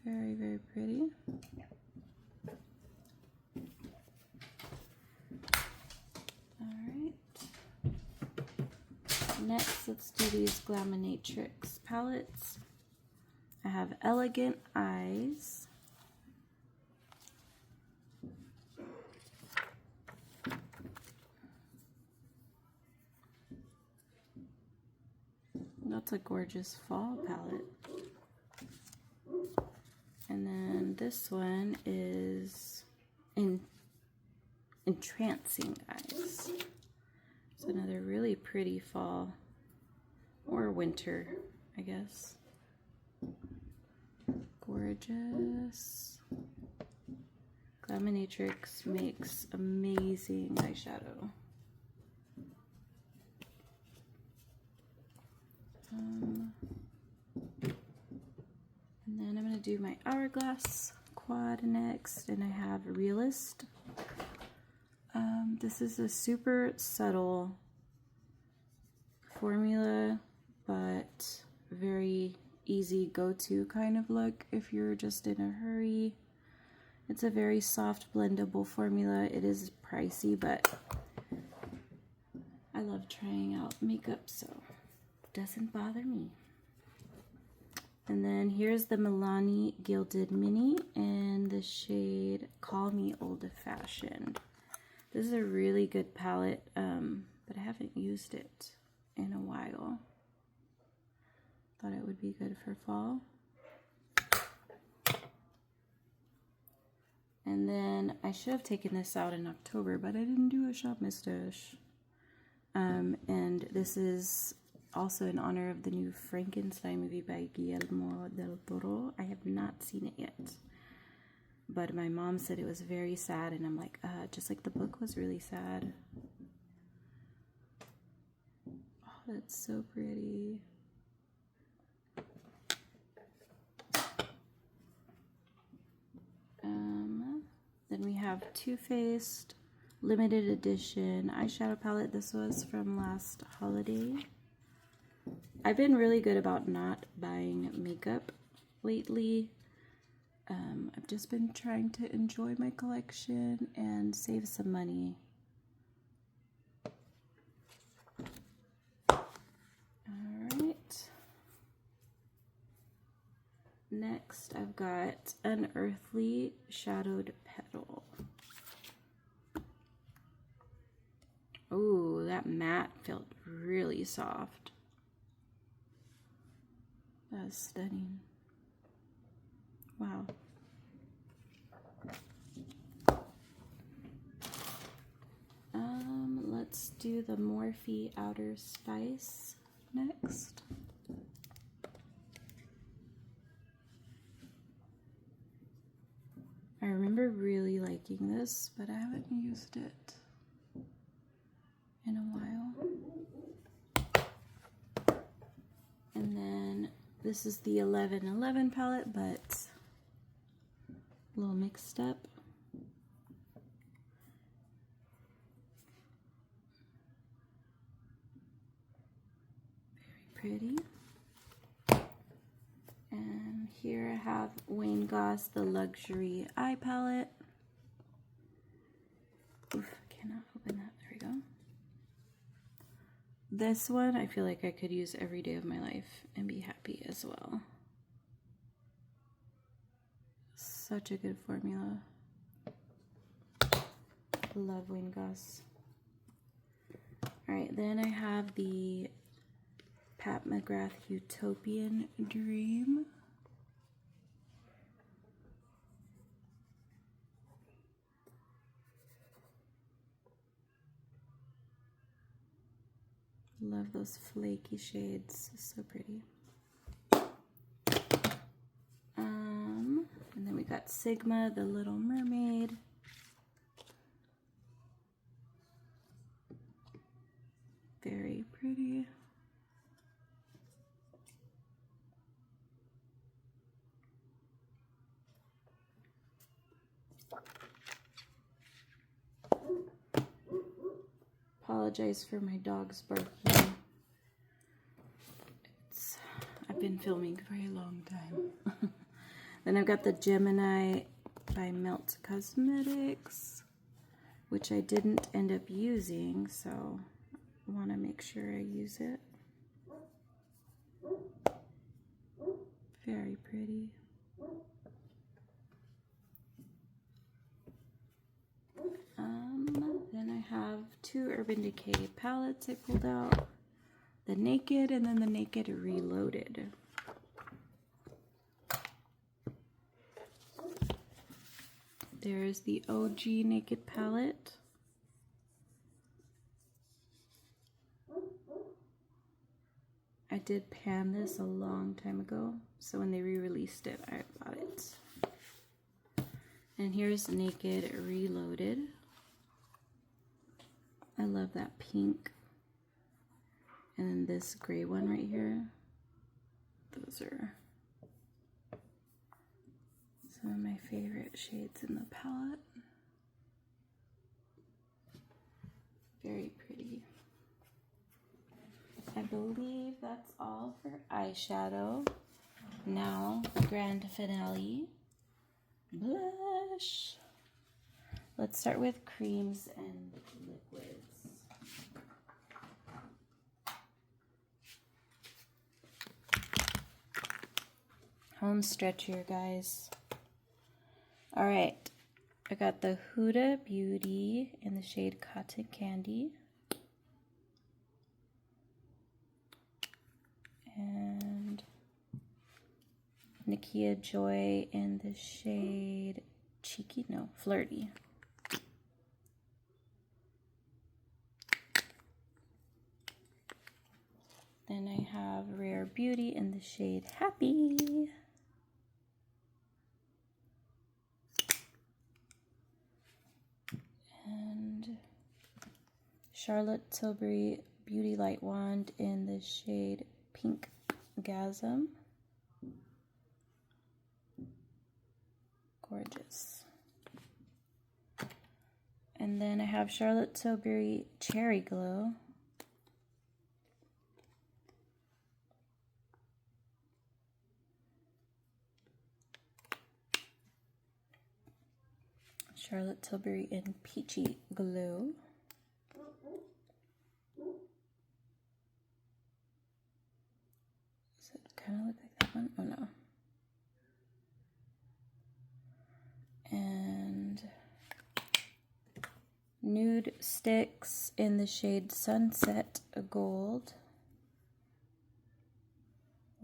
Very, very pretty. Next, let's do these Glaminatrix palettes. I have Elegant Eyes. That's a gorgeous fall palette. And then this one is Entrancing Eyes. It's another really pretty fall or winter, I guess. Gorgeous. Glaminatrix makes amazing eyeshadow. And then I'm going to do my Hourglass Quad next, and I have Realist. This is a super subtle formula, but very easy go-to kind of look if you're just in a hurry. It's a very soft blendable formula. It is pricey, but I love trying out makeup, so it doesn't bother me. And then here's the Milani Gilded Mini and the shade Call Me Old Fashioned. This is a really good palette, but I haven't used it in a while. Thought it would be good for fall. And then I should have taken this out in October, but I didn't do a shop mustache. And this is also in honor of the new Frankenstein movie by Guillermo del Toro. I have not seen it yet, but my mom said it was very sad, and I'm like, just like the book was really sad. Oh, that's so pretty. Then we have Too Faced limited edition eyeshadow palette. This was from last holiday. I've been really good about not buying makeup lately. I've just been trying to enjoy my collection and save some money. Alright. Next, I've got Unearthly Shadowed Petal. Oh, that matte felt really soft. That's stunning. Wow. Let's do the Morphe Outer Spice next. I remember really liking this, but I haven't used it in a while. And then this is the 1111 palette, but a little mixed up. Very pretty. And here I have Wayne Goss, the Luxury Eye Palette. Oof, I cannot open that. There we go. This one I feel like I could use every day of my life and be happy as well. Such a good formula. Love Wayne Goss. Alright, then I have the Pat McGrath Utopian Dream. Love those flaky shades, so pretty. And then we got Sigma, the Little Mermaid. Very pretty. Apologize for my dog's barking. I've been filming for a long time. Then I've got the Gemini by Melt Cosmetics, which I didn't end up using, so I want to make sure I use it. Very pretty. Then I have two Urban Decay palettes I pulled out. The Naked and then the Naked Reloaded. There's the OG Naked palette. I did pan this a long time ago, so when they re-released it, I bought it. And here's Naked Reloaded. I love that pink. And then this gray one right here. Those are some of my favorite shades in the palette. Very pretty. I believe that's all for eyeshadow. Now, the grand finale. Blush. Let's start with creams and liquids. Home stretch here, guys. All right, I got the Huda Beauty in the shade Cotton Candy. And Nakia Joy in the shade cheeky, no, flirty. Then I have Rare Beauty in the shade Happy. And Charlotte Tilbury Beauty Light Wand in the shade Pink Gasm. Gorgeous. And then I have Charlotte Tilbury Cherry Glow. Charlotte Tilbury in Peachy Glow. Does it kind of look like that one? Oh no. And Nude Sticks in the shade Sunset Gold.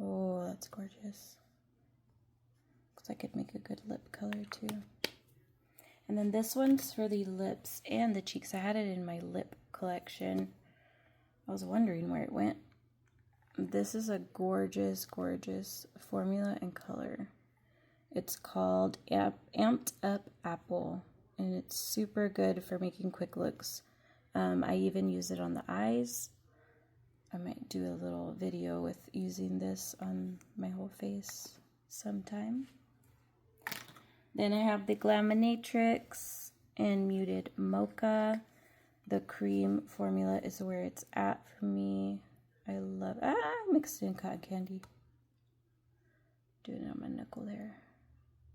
Oh, that's gorgeous. Looks like it'd make a good lip color too. And then this one's for the lips and the cheeks. I had it in my lip collection. I was wondering where it went. This is a gorgeous, gorgeous formula and color. It's called Amped Up Apple, and it's super good for making quick looks. I even use it on the eyes. I might do a little video with using this on my whole face sometime. Then I have the Glaminatrix in Muted Mocha. The cream formula is where it's at for me. I love, I mixed it in cotton candy. Doing it on my knuckle there.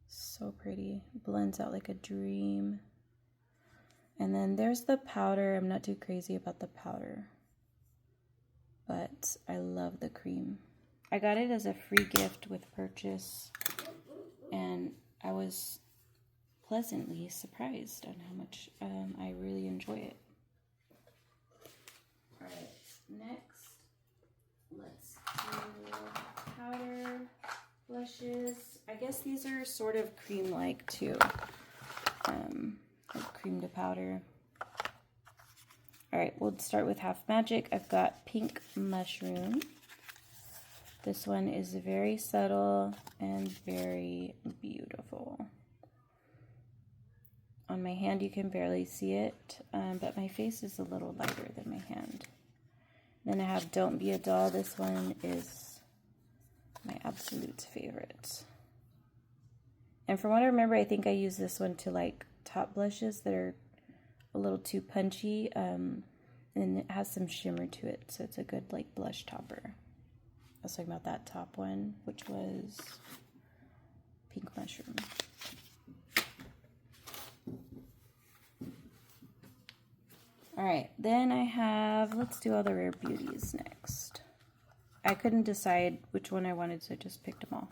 So pretty. Blends out like a dream. And then there's the powder. I'm not too crazy about the powder, but I love the cream. I got it as a free gift with purchase, and I was pleasantly surprised on how much I really enjoy it. Alright, next, let's do powder, blushes. I guess these are sort of cream-like too, like cream to powder. Alright, we'll start with Half Magic. I've got Pink Mushroom. This one is very subtle and very beautiful. On my hand you can barely see it, but my face is a little lighter than my hand. Then I have Don't Be a Doll. This one is my absolute favorite. And from what I remember, I think I use this one to like top blushes that are a little too punchy, and it has some shimmer to it, so it's a good like blush topper. I was talking about that top one, which was Pink Mushroom. Alright, then I have, let's do all the Rare Beauties next. I couldn't decide which one I wanted, so I just picked them all.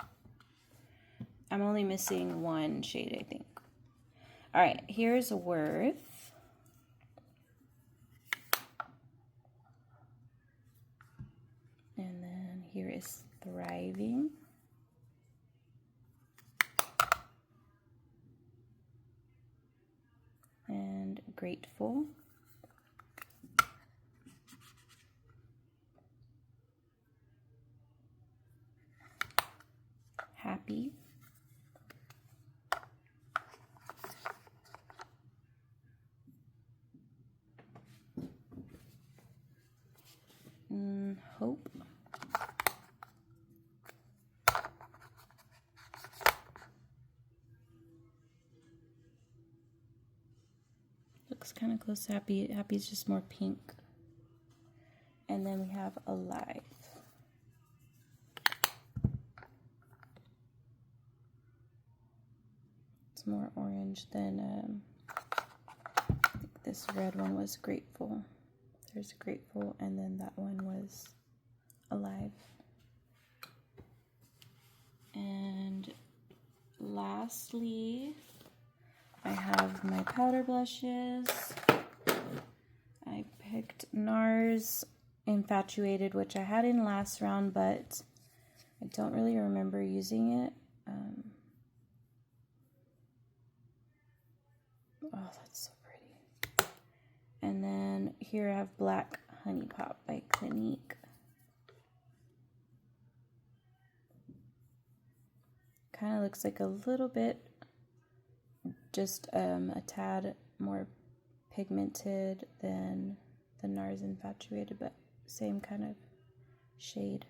I'm only missing one shade, I think. Alright, here's Worth. And then here is Thriving. And Grateful. Happy. Hope. Looks kind of close to Happy. Happy's just more pink. And then we have Alive. It's more orange than, I think this red one was Grateful. There's Grateful, and then that one was Alive. And lastly, I have my powder blushes. I picked NARS Infatuated, which I had in last round, but I don't really remember using it. Oh, that's so pretty. And then here I have Black Honey Pop by Clinique. Kind of looks like a little bit, just a tad more pigmented than the NARS Infatuated, but same kind of shade.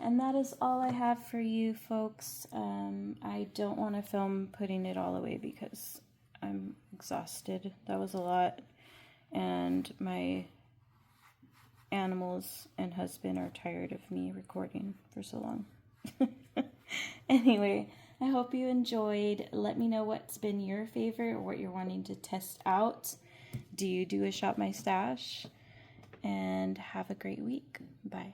And that is all I have for you folks. I don't want to film putting it all away because I'm exhausted. That was a lot. And my animals and husband are tired of me recording for so long. Anyway, I hope you enjoyed. Let me know what's been your favorite or what you're wanting to test out. Do you do a Shop My Stash? And have a great week. Bye.